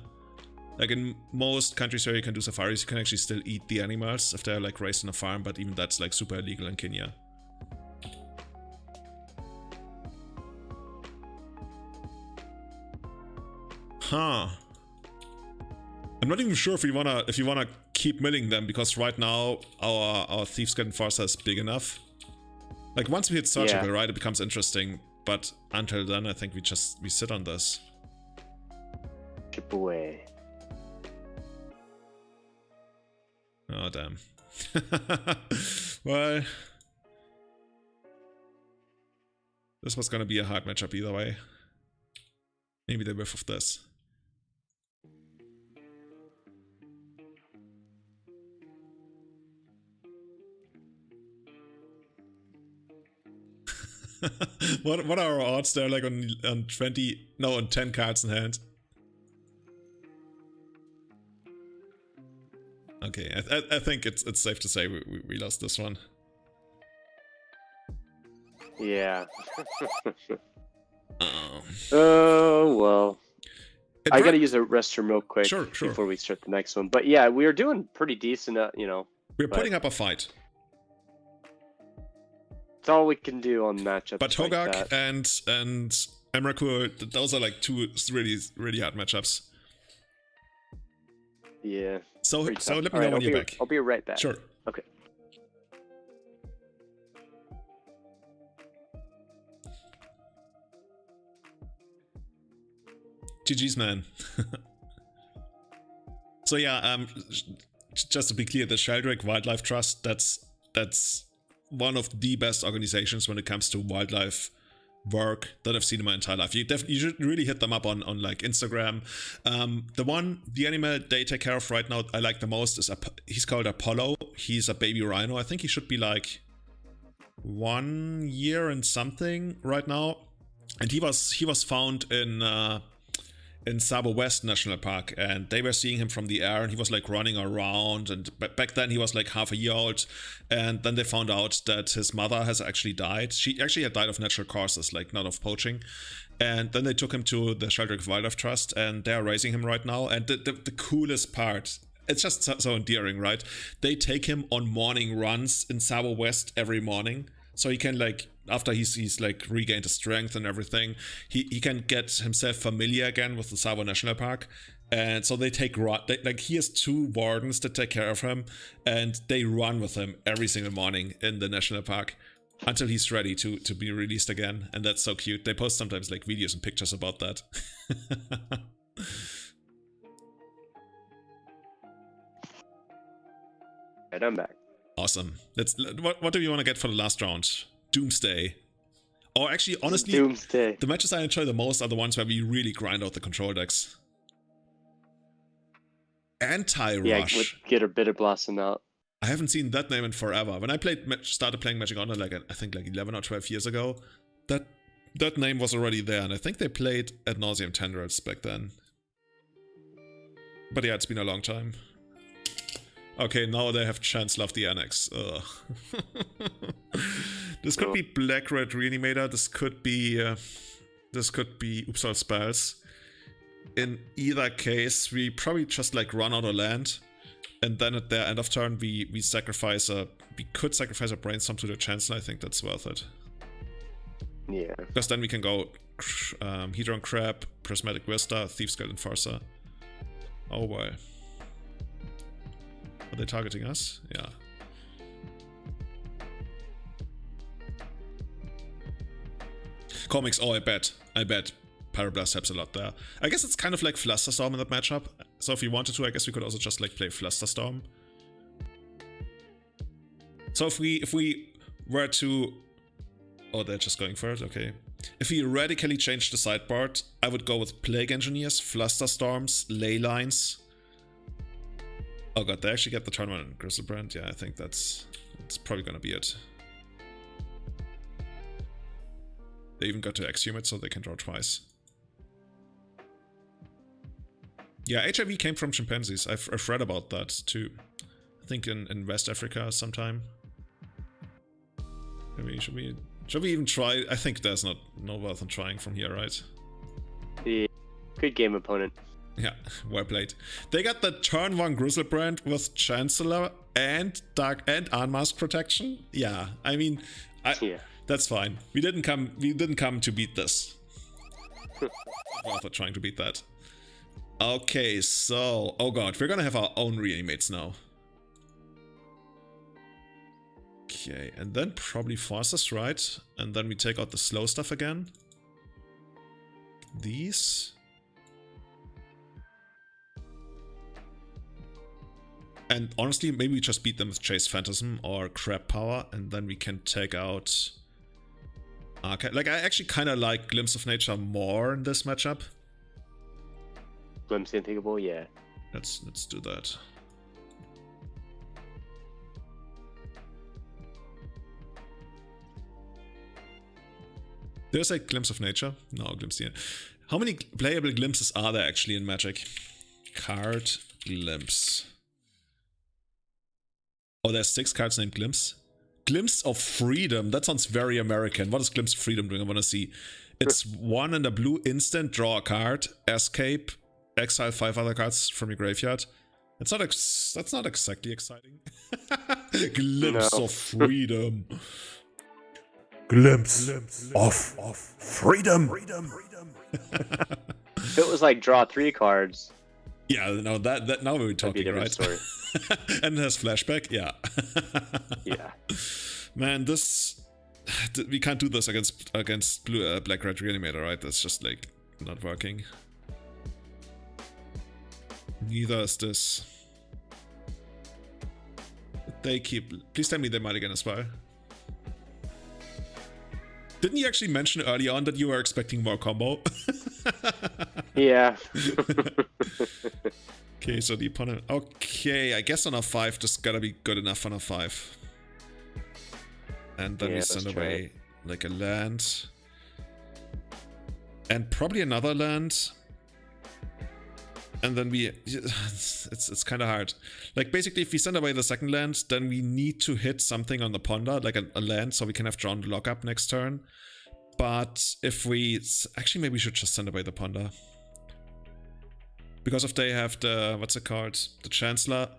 Like in most countries where you can do safaris, you can actually still eat the animals if they're like raised on a farm, but even that's like super illegal in Kenya. Huh. I'm not even sure if you wanna keep milling them, because right now our Thieves' Get Enforcer is big enough. Like once we hit surgical, right, it becomes interesting. But until then, I think we sit on this. Chip away. Oh damn. Well, this was gonna be a hard matchup either way. Maybe they whiff of this. What are our odds there? Like on 20? No, on 10 cards in hand. Okay, I think it's safe to say we lost this one. Yeah. Oh. Oh well. I gotta use a restroom real quick Sure. before we start the next one. But yeah, we are doing pretty decent. You know. We're putting up a fight. It's all we can do on matchups. But like Hogak that. and Emrakul, those are like two really hard matchups. Yeah. So let me know right, when you're back. I'll be right back. Sure. Okay. GG's, man. So yeah, just to be clear, the Sheldrick Wildlife Trust, that's one of the best organizations when it comes to wildlife work that I've seen in my entire life. You should really hit them up on like Instagram. The animal they take care of right now I like the most is he's called Apollo. He's a baby rhino. I think he should be like 1 year and something right now, and he was found in Sabo West National Park, and they were seeing him from the air, and he was like running around, and back then he was like half a year old, and then they found out that his mother has actually died. She actually had died of natural causes, like not of poaching, and then they took him to the Sheldrick Wildlife Trust, and they are raising him right now. And the coolest part, it's just so endearing, right? They take him on morning runs in Sabo West every morning, so he can like, after he's like regained his strength and everything, he can get himself familiar again with the Savo National Park. And so they like he has 2 wardens that take care of him, and they run with him every single morning in the national park until he's ready to be released again. And that's so cute. They post sometimes like videos and pictures about that. And I'm back. Awesome. What do you want to get for the last round? Doomsday. Or actually, honestly, Doomsday. the matches I enjoy the most are the ones where we really grind out the control decks. Anti-Rush. Yeah, get a Bitter Blossom out. I haven't seen that name in forever. When I started playing Magic Online, I think 11 or 12 years ago, that name was already there, and I think they played Ad Nauseam Tendrils back then. But yeah, it's been a long time. Okay, now they have Chancellor of the Annex. Ugh. This could be Black-Red Reanimator. This could be Upsal Spells. In either case, we probably just run out of land, and then at their end of turn, we could sacrifice a Brainstorm to the Chancellor. I think that's worth it. Yeah. Because then we can go Hedron Crab, Prismatic Vista, Thieves Guild Enforcer. Oh boy. Are they targeting us? Yeah. Comics, oh I bet Pyroblast helps a lot there. I guess it's kind of like Flusterstorm in that matchup. So if we wanted to, I guess we could also just play Flusterstorm. So if we were to... Oh, they're just going for it, okay. If we radically change the sideboard, I would go with Plague Engineers, Flusterstorms, Ley Lines. Oh god, they actually get the turn 1 on Griselbrand. Yeah, I think that's probably gonna be it. They even got to Exhume it, so they can draw twice. Yeah, HIV came from chimpanzees. I've read about that too. I think in West Africa sometime. Maybe should we even try? I think there's no worth in trying from here, right? Yeah. Good game opponent. Yeah, well played. They got the turn 1 Griselbrand with Chancellor and Unmask Protection. Yeah, I mean, that's fine. We didn't come to beat this. Rather trying to beat that. Okay, so oh god, we're gonna have our own reanimates now. Okay, and then probably Forces, right? And then we take out the slow stuff again. These. And honestly, maybe we just beat them with Chase Phantasm or Crab Power, and then we can take out... Okay, I actually kind of like Glimpse of Nature more in this matchup. Glimpse Unthinkable, yeah. Let's do that. There's a Glimpse of Nature. No, Glimpse. Yeah. How many playable glimpses are there actually in Magic? Card Glimpse. Oh, there's 6 cards named Glimpse. Glimpse of Freedom. That sounds very American. What is Glimpse of Freedom doing? I want to see. It's 1 and a blue instant. Draw a card. Escape. Exile 5 other cards from your graveyard. That's not exactly exciting. Glimpse of Freedom. Glimpse of freedom. If it was like draw 3 cards. Yeah, no, that now we're talking, right? Story. And it has flashback, yeah. Yeah. Man, we can't do this against Black-Red Reanimator, right? That's just not working. Neither is this. They keep. Please tell me they mulligan as well. Didn't you actually mention early on that you were expecting more combo? Yeah. Okay, so the opponent... Okay, I guess on a 5, this gotta be good enough on a 5. And then we send away a land. And probably another land. And then it's kind of hard. Basically, if we send away the second land, then we need to hit something on the Ponder, like a land, so we can have drawn the lockup next turn. But if we... Actually, maybe we should just send away the Ponder. Because if they have the... What's it called? The Chancellor,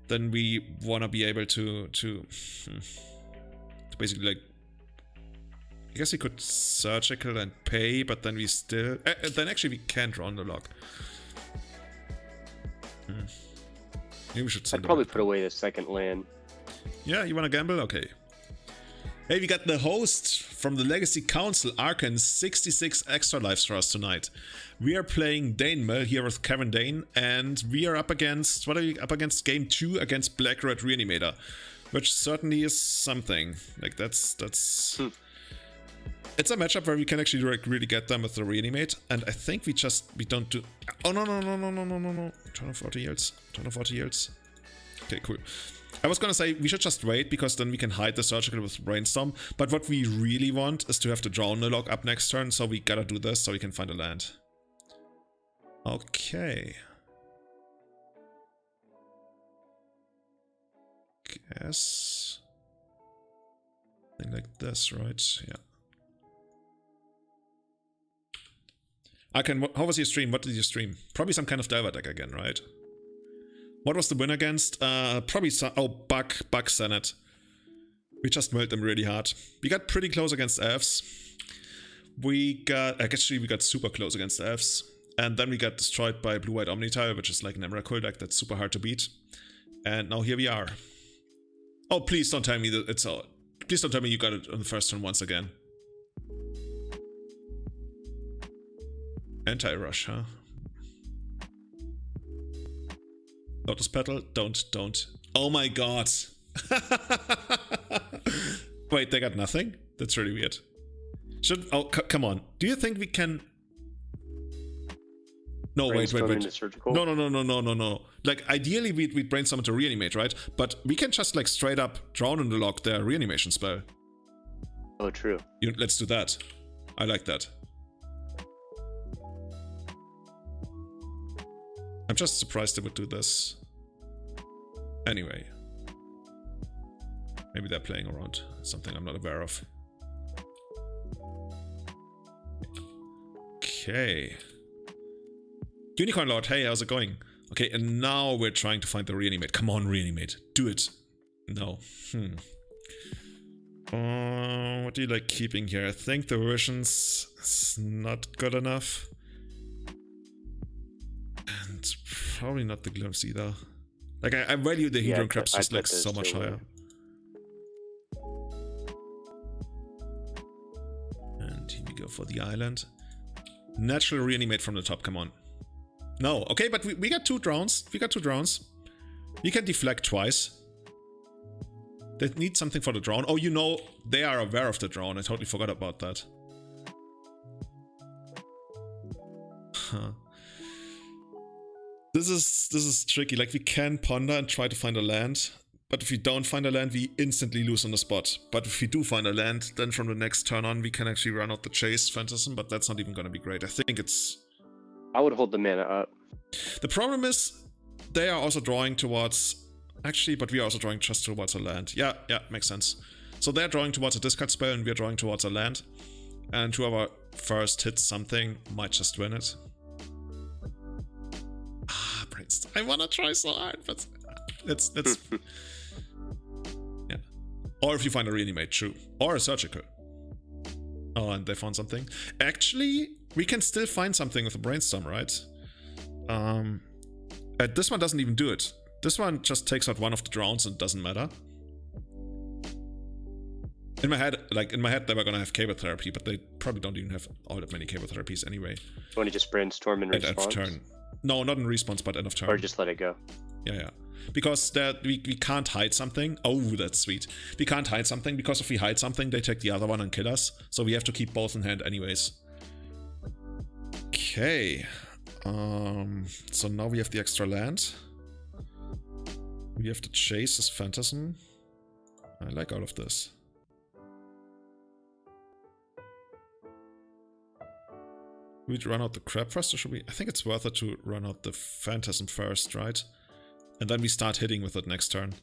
then we want to be able to basically, I guess we could Surgical and pay, but then we still... then actually we can't draw on the lock. Maybe we should send I'd probably put away the second land. Yeah, you want to gamble? Okay. Hey, we got the host from the Legacy Council, Arkan, 66 extra lives for us tonight. We are playing Dane Mill here with Kevin Dane, and we are up against... What are we up against? Game 2 against Black-Red Reanimator, which certainly is something. That's It's a matchup where we can actually really get them with the reanimate, and I think we don't do. Oh no. Turn off auto yields. Okay, cool. I was gonna say we should just wait because then we can hide the surgical with brainstorm. But what we really want is to have the drone log up next turn, so we gotta do this so we can find a land. Okay. Guess something like this, right? Yeah. How was your stream? What did you stream? Probably some kind of diver deck again, right? What was the win against? Probably some. Oh, Buck Senate. We just milled them really hard. We got pretty close against elves. We got super close against elves. And then we got destroyed by Blue-White Omnitile, which is like an Emrakul deck that's super hard to beat. And now here we are. Oh, please don't tell me that it's all. Please don't tell me you got it on the first turn once again. Anti-rush, huh? Lotus Petal, don't. Oh my god. Wait, they got nothing? That's really weird. Come on. Do you think we can... No, wait. No. Like, ideally, we'd brainstorm to reanimate, right? But we can just, like, straight up drown in the lock their reanimation spell. Oh, true. Let's do that. I like that. I'm just surprised they would do this. Anyway. Maybe they're playing around something I'm not aware of. Okay. Unicorn Lord, hey, how's it going? Okay, and now we're trying to find the reanimate. Come on, reanimate. Do it. No. What do you like keeping here? I think the visions is not good enough. And probably not the glimpse either. Like, I value the Hedron Crabs just like so much higher. And here we go for the island. Natural reanimate from the top, come on. No, okay, but we got two drowns. We can deflect twice. They need something for the drone. Oh, you know, they are aware of the drone. I totally forgot about that. Huh. This is tricky. Like, we can ponder and try to find a land, but if we don't find a land, we instantly lose on the spot. But if we do find a land, then from the next turn on, we can actually run out the chase phantasm, but that's not even going to be great. I think it's... I would hold the mana up. The problem is, they are also drawing towards... Actually, but we are also drawing just towards a land. Yeah, makes sense. So they're drawing towards a discard spell, and we're drawing towards a land. And whoever first hits something might just win it. Brainstorm. I wanna try so hard, but let's yeah. Or if you find a reanimate, true. Or a surgical. Oh, and they found something. Actually, we can still find something with a brainstorm, right? This one doesn't even do it. This one just takes out one of the drowns and it doesn't matter. In my head, they were gonna have cable therapy, but they probably don't even have all that many cable therapies anyway. You want to just brainstorm in response? End of turn. No, not in response, but end of turn. Or just let it go. Yeah. Because we can't hide something. Oh, that's sweet. We can't hide something, because if we hide something, they take the other one and kill us. So we have to keep both in hand anyways. Okay. So now we have the extra land. We have to chase this phantasm. I like all of this. We'd run out the crab first, or should we? I think it's worth it to run out the phantasm first, right? And then we start hitting with it next turn.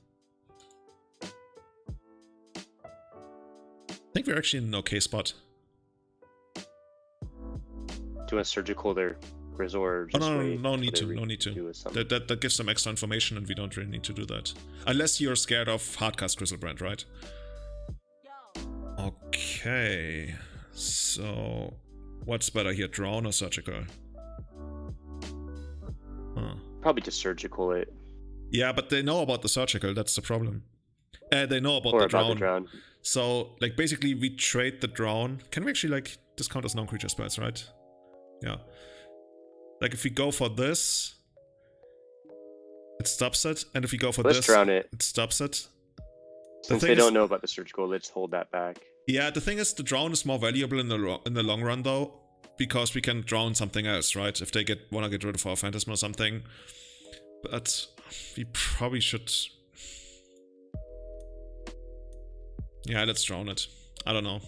I think we're actually in an okay spot. Do a surgical there, Grizzle, or just no need to. That gives some extra information, and we don't really need to do that. Unless you're scared of hardcast Grizzlebrand, right? Okay. So... what's better here, drawn or surgical? Probably just surgical it. Yeah, but they know about the surgical, that's the problem. They know about the drown. So, like, basically we trade the drown. Can we actually, like, discount as non-creature spells, right? Yeah. Like, if we go for this, it stops it. And if we go for let's this, drown it stops it. Since they don't know about the surgical, let's hold that back. Yeah, the thing is, the drone is more valuable in the long run, though, because we can drone something else, right? If they wanna get rid of our Phantasm or something. But we probably should... Yeah, let's drone it. I don't know.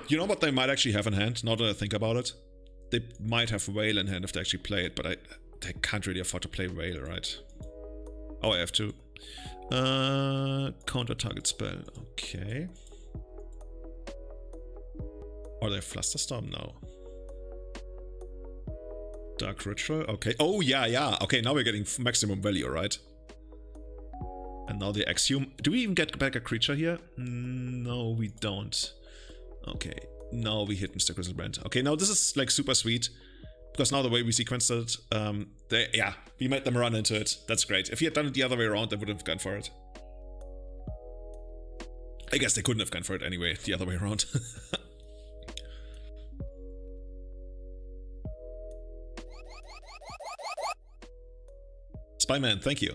You know what they might actually have in hand, now that I think about it? They might have Whale in hand if they actually play it, but they can't really afford to play Whale, right? Oh, I have to. Counter target spell. Okay. Or they have Flusterstorm? No. Dark Ritual? Okay. Oh, yeah. Okay, now we're getting maximum value, right? And now the Axiom. Do we even get back a creature here? No, we don't. Okay. Now we hit Mr. Grizzlebrand. Okay, now this is like super sweet. Because now the way we sequenced it, we made them run into it. That's great. If he had done it the other way around, they would have gone for it. I guess they couldn't have gone for it anyway, the other way around. Spyman, thank you.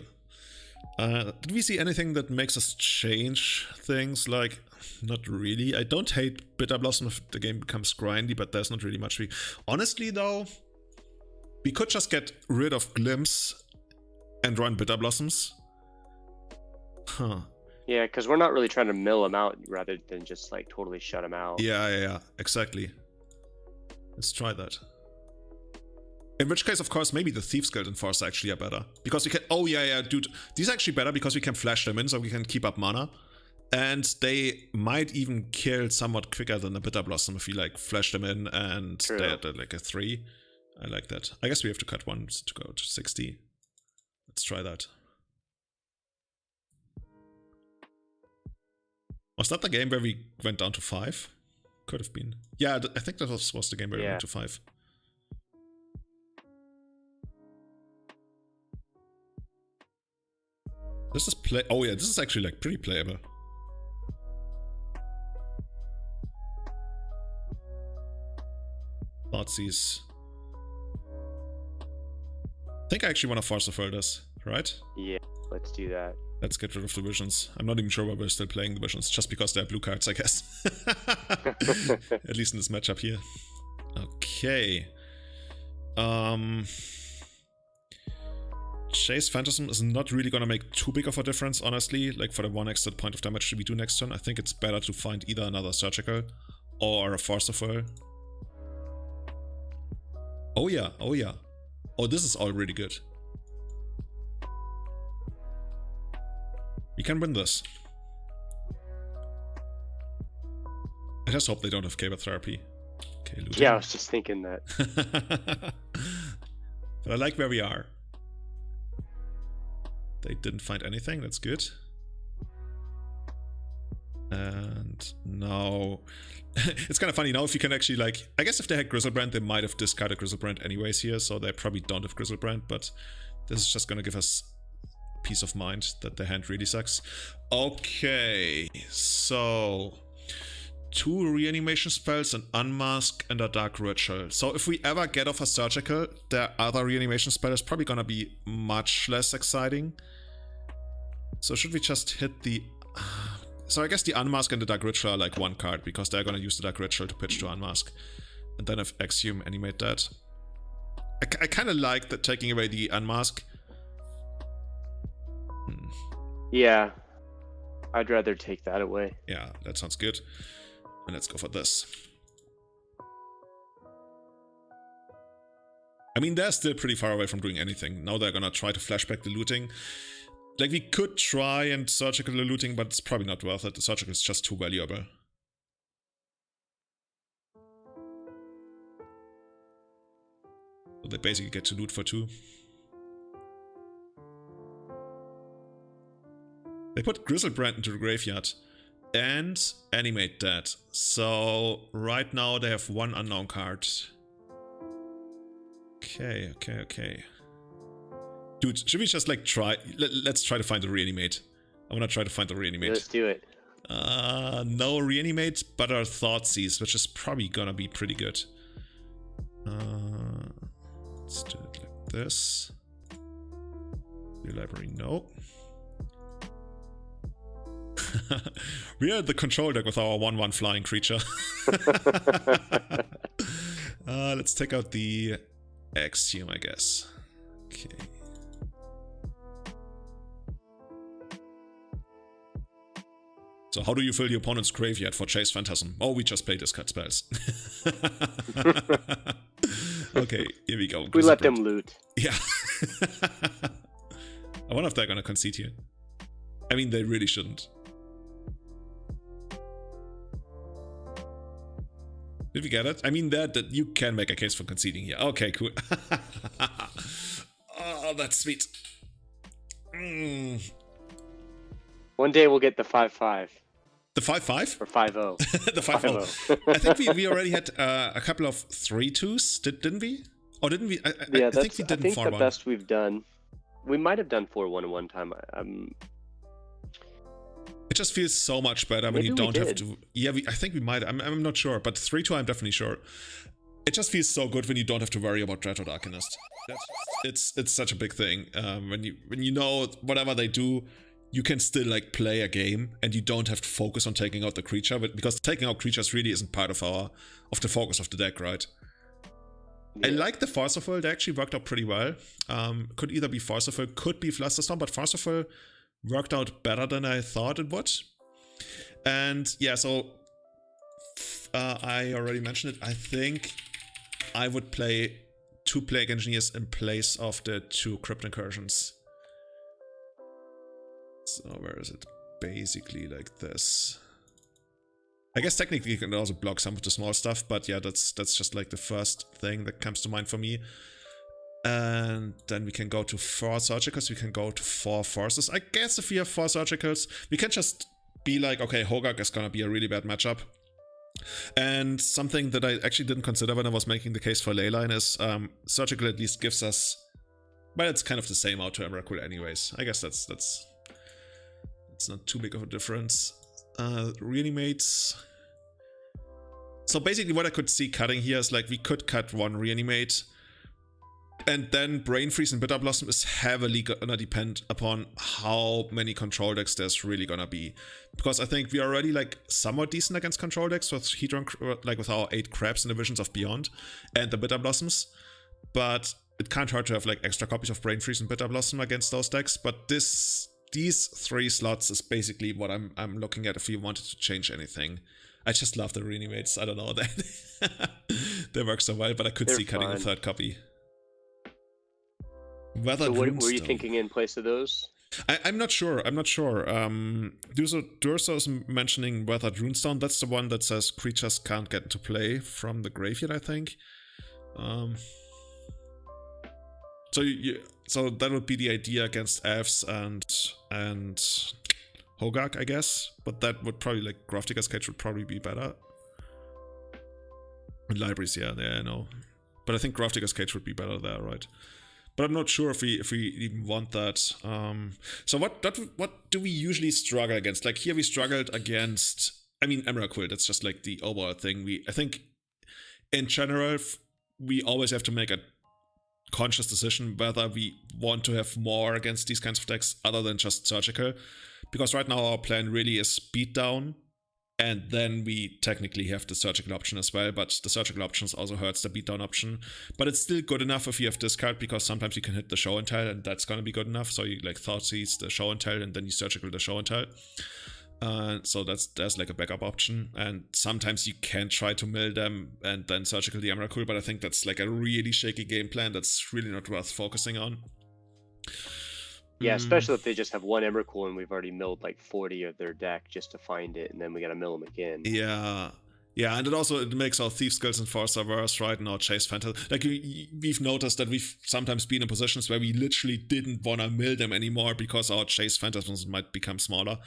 Did we see anything that makes us change things? Like, not really. I don't hate Bitter Blossom if the game becomes grindy, but there's not really much Honestly, though, we could just get rid of Glimpse and run Bitter Blossoms. Huh. Yeah, because we're not really trying to mill them out rather than just like totally shut them out. Yeah, exactly. Let's try that. In which case, of course, maybe the Thieves Guild Enforcer actually are better. Because we can... Oh, yeah, dude. These are actually better because we can flash them in, so we can keep up mana. And they might even kill somewhat quicker than a Bitter Blossom if you, like, flash them in and they're at, like, a 3. I like that. I guess we have to cut one to go to 60. Let's try that. Was that the game where we went down to 5? Could have been. Yeah, I think that was the game where we went to 5. This is oh yeah, this is actually like pretty playable. Thoughtseize. I think I actually want to force the this, right? Yeah, let's do that. Let's get rid of the visions. I'm not even sure why we're still playing the visions, just because they're blue cards, I guess. At least in this matchup here. Okay. Chase Phantasm is not really gonna make too big of a difference, honestly. Like for the 1 extra point of damage we do next turn, I think it's better to find either another Surgical or a Force of Will. Oh yeah. Oh, this is all really good. We can win this. I just hope they don't have Caber Therapy. Okay, looting. Yeah, I was just thinking that. But I like where we are. They didn't find anything, that's good. And now... it's kind of funny now if you can actually like... I guess if they had Grizzlebrand, they might have discarded Grizzlebrand anyways here, so they probably don't have Grizzlebrand, but this is just gonna give us peace of mind that the hand really sucks. Okay, so... 2 reanimation spells, an Unmask, and a Dark Ritual. So if we ever get off a Surgical, their other reanimation spell is probably gonna be much less exciting. So should we just hit the... So I guess the Unmask and the Dark Ritual are like one card, because they're gonna use the Dark Ritual to pitch to Unmask. And then if Axiom animate that. I kind of like that taking away the Unmask. Yeah. I'd rather take that away. Yeah, that sounds good. And let's go for this. I mean, they're still pretty far away from doing anything. Now they're gonna try to flashback the looting. Like, we could try and Surgical the looting, but it's probably not worth it. The Surgical is just too valuable. So they basically get to loot for 2. They put Grizzlebrand into the graveyard and animate that. So right now they have 1 unknown card. Okay. Dude, should we just like try? Let's try to find the reanimate. I want to try to find the reanimate. Let's do it. No reanimate, but our Thoughtseize, which is probably gonna be pretty good. Let's do it like this. Your library, no. We are the control deck with our 1/1 flying creature. Let's take out the Axiom, I guess. Okay. So how do you fill the opponent's graveyard for Chase Phantasm? Oh, we just play discard spells. Okay, here we go. We let them loot. Yeah. I wonder if they're gonna concede here. I mean, they really shouldn't. Did we get it? I mean, that you can make a case for conceding here. Okay, cool. Oh, that's sweet. One day we'll get the 5/5. The 5/5? Or 5/0. The 5/0. I think we already had a couple of 3/2s, didn't we? Or didn't we? I think we didn't 4/1. The best we've done. We might have done 4/1 at one time. It just feels so much better when you don't have to. Yeah, I think we might. I'm not sure, but 3/2 I'm definitely sure. It just feels so good when you don't have to worry about Dreadhorde Arcanist. It's such a big thing. When you know whatever they do, you can still like play a game and you don't have to focus on taking out the creature, but because taking out creatures really isn't part of the focus of the deck, right? Yeah. I like the Force of Will. They actually worked out pretty well. Could either be Force of Will, could be Flusterstorm, but Force of Will worked out better than I thought it would. And yeah, so I already mentioned it. I think I would play 2 Plague Engineers in place of the 2 Crypt Incursions. So where is it? Basically like this. I guess technically you can also block some of the small stuff, but yeah, that's just like the first thing that comes to mind for me. And then we can go to 4 Surgicals, we can go to 4 Forces. I guess if we have 4 Surgicals, we can just be like, okay, Hogak is gonna be a really bad matchup. And something that I actually didn't consider when I was making the case for Leyline is Surgical at least gives us, well, it's kind of the same out to Emrakul anyways. I guess that's not too big of a difference. Reanimates. So basically what I could see cutting here is like we could cut 1 Reanimate, and then Brain Freeze and Bitter Blossom is heavily gonna depend upon how many control decks there's really gonna be. Because I think we are already like somewhat decent against control decks with Hedron, like with our 8 Crabs and the Visions of Beyond and the Bitter Blossoms. But it can't hurt to have like extra copies of Brain Freeze and Bitter Blossom against those decks. But these 3 slots is basically what I'm looking at if we wanted to change anything. I just love the Reanimates. I don't know, they work so well, but I could see cutting a 3rd copy. So what were you thinking in place of those? I'm not sure. Durso is mentioning Weathered Runestone. That's the one that says creatures can't get into play from the graveyard, I think. So that would be the idea against Elves and Hogak, I guess. But that would probably, like, Grafdigger's Cage would probably be better. And Libraries, yeah, I know. But I think Grafdigger's Cage would be better there, right? But I'm not sure if we even want that. So what do we usually struggle against? Like here we struggled against, I mean, Emrakul, that's just like the overall thing. I think in general, we always have to make a conscious decision whether we want to have more against these kinds of decks other than just Surgical. Because right now our plan really is beat down, and then we technically have the Surgical option as well, but the Surgical option also hurts the beatdown option. But it's still good enough if you have discard, because sometimes you can hit the Show and Tell, and that's gonna be good enough. So you like Thoughtseize the Show and Tell, and then you Surgical the Show and Tell. So there's like a backup option, and sometimes you can try to mill them and then Surgical the Emrakul, but I think that's like a really shaky game plan that's really not worth focusing on. Yeah, especially if they just have 1 Emrakul and we've already milled like 40 of their deck just to find it, and then we gotta mill them again. Yeah, and it makes our Thief Skills and Forcer worse, right? And our Chase Phantasm. Like we've noticed that we've sometimes been in positions where we literally didn't want to mill them anymore because our Chase Phantasms might become smaller.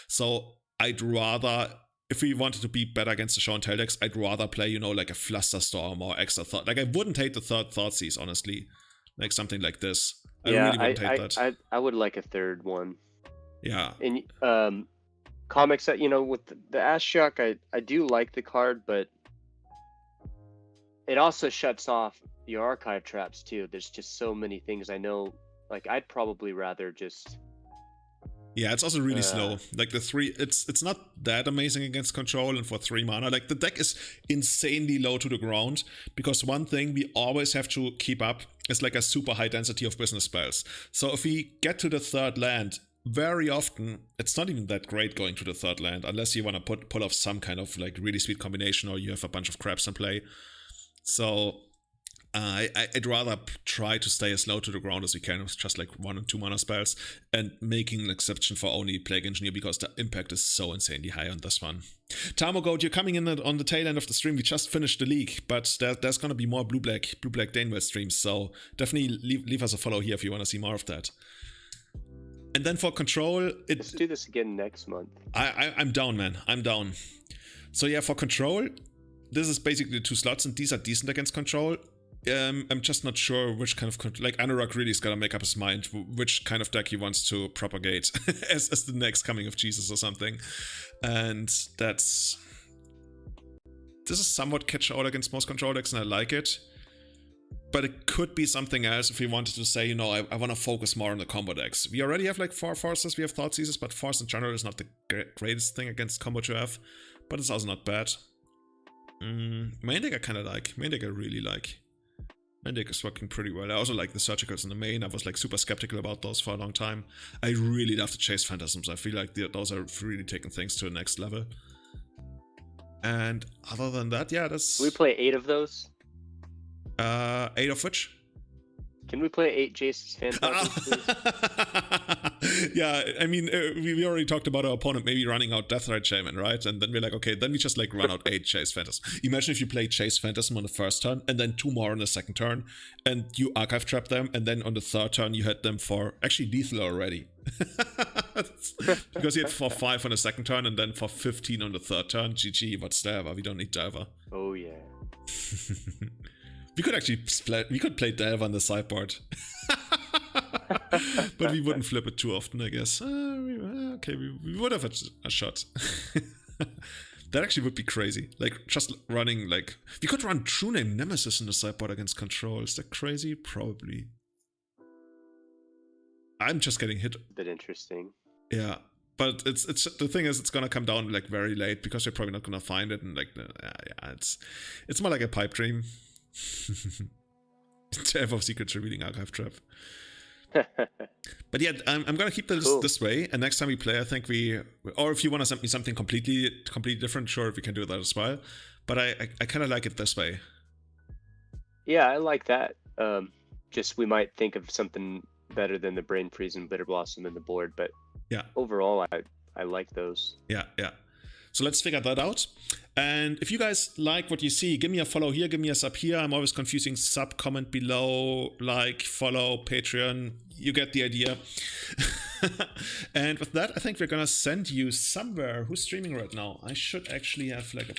So I'd rather, if we wanted to be better against the Show and Tell decks, I'd rather play, like a Flusterstorm or extra Thought. Like I wouldn't hate the 3rd Thoughtseize, honestly. Like something like this. I really wouldn't hate that. I would like a 3rd one. Yeah. And comics that, with the Ashiok, I do like the card, but it also shuts off your archive traps too. There's just so many things. I know Like, I'd probably rather just... Yeah, it's also really slow. Like the 3, it's not that amazing against control, and for 3 mana, like the deck is insanely low to the ground, because one thing we always have to keep up is like a super high density of business spells. So if we get to the 3rd land, very often it's not even that great going to the 3rd land, unless you want to pull off some kind of like really sweet combination, or you have a bunch of craps in play. So I'd rather try to stay as low to the ground as we can with just like 1 and 2 mana spells, and making an exception for only Plague Engineer, because the impact is so insanely high on this one. Tarmogoat, you're coming in on the tail end of the stream. We just finished the league, but there's gonna be more Blue-Black Danewell streams, so definitely leave us a follow here if you want to see more of that. And then for control, let's do this again next month. I'm down, man. I'm down. So yeah, for control, this is basically the 2 slots, and these are decent against control. I'm just not sure which kind of like Anurag really is gonna make up his mind which kind of deck he wants to propagate as the next coming of Jesus or something, and this is somewhat catch out against most control decks, and I like it, but it could be something else if we wanted to say, you know, I want to focus more on the combo decks. We already have like 4 forces, we have Thought Seizers, but force in general is not the greatest thing against combo to have, but it's also not bad. Main deck I kind of like. Main deck I really like. Main deck is working pretty well. I also like the Surgicals in the main. I was like super skeptical about those for a long time. I really love the Chase Phantasms. I feel like those are really taking things to the next level. And other than that, yeah, that's... Can we play 8 of those? 8 of which? Can we play 8 Jace's Phantasms, please? Yeah, I mean, we already talked about our opponent maybe running out Deathrite Shaman, right? And then we're like, okay, then we just like run out 8 Chase Phantasm. Imagine if you play Chase Phantasm on the first turn, and then 2 more on the second turn, and you Archive Trap them, and then on the third turn you had them for actually lethal already. Because you had for 5 on the second turn, and then for 15 on the third turn. GG, what's there? We don't need Delver. Oh yeah. We could actually play Delver on the sideboard. But we wouldn't flip it too often, I guess. Okay, we would have a shot. That actually would be crazy. Like, just running, like... We could run True Name Nemesis in the sideboard against control. Is that crazy? Probably. I'm just getting hit. A bit interesting. Yeah. But it's the thing is, it's gonna come down, like, very late, because you're probably not gonna find it, and, like, yeah, it's more like a pipe dream. Death of Secrets revealing Archive Trap. But yeah, I'm gonna keep this this way, and next time we play, I think or if you want to send me something completely different, sure, we can do that as well. But I kind of like it this way. Yeah, I like that. Just we might think of something better than the Brain Freeze and Bitter Blossom in the board, but yeah, overall, I like those. Yeah. So let's figure that out. And if you guys like what you see, give me a follow here, give me a sub here. I'm always confusing sub, comment below, like, follow, Patreon. You get the idea. And with that, I think we're gonna send you somewhere. Who's streaming right now? I should actually have like a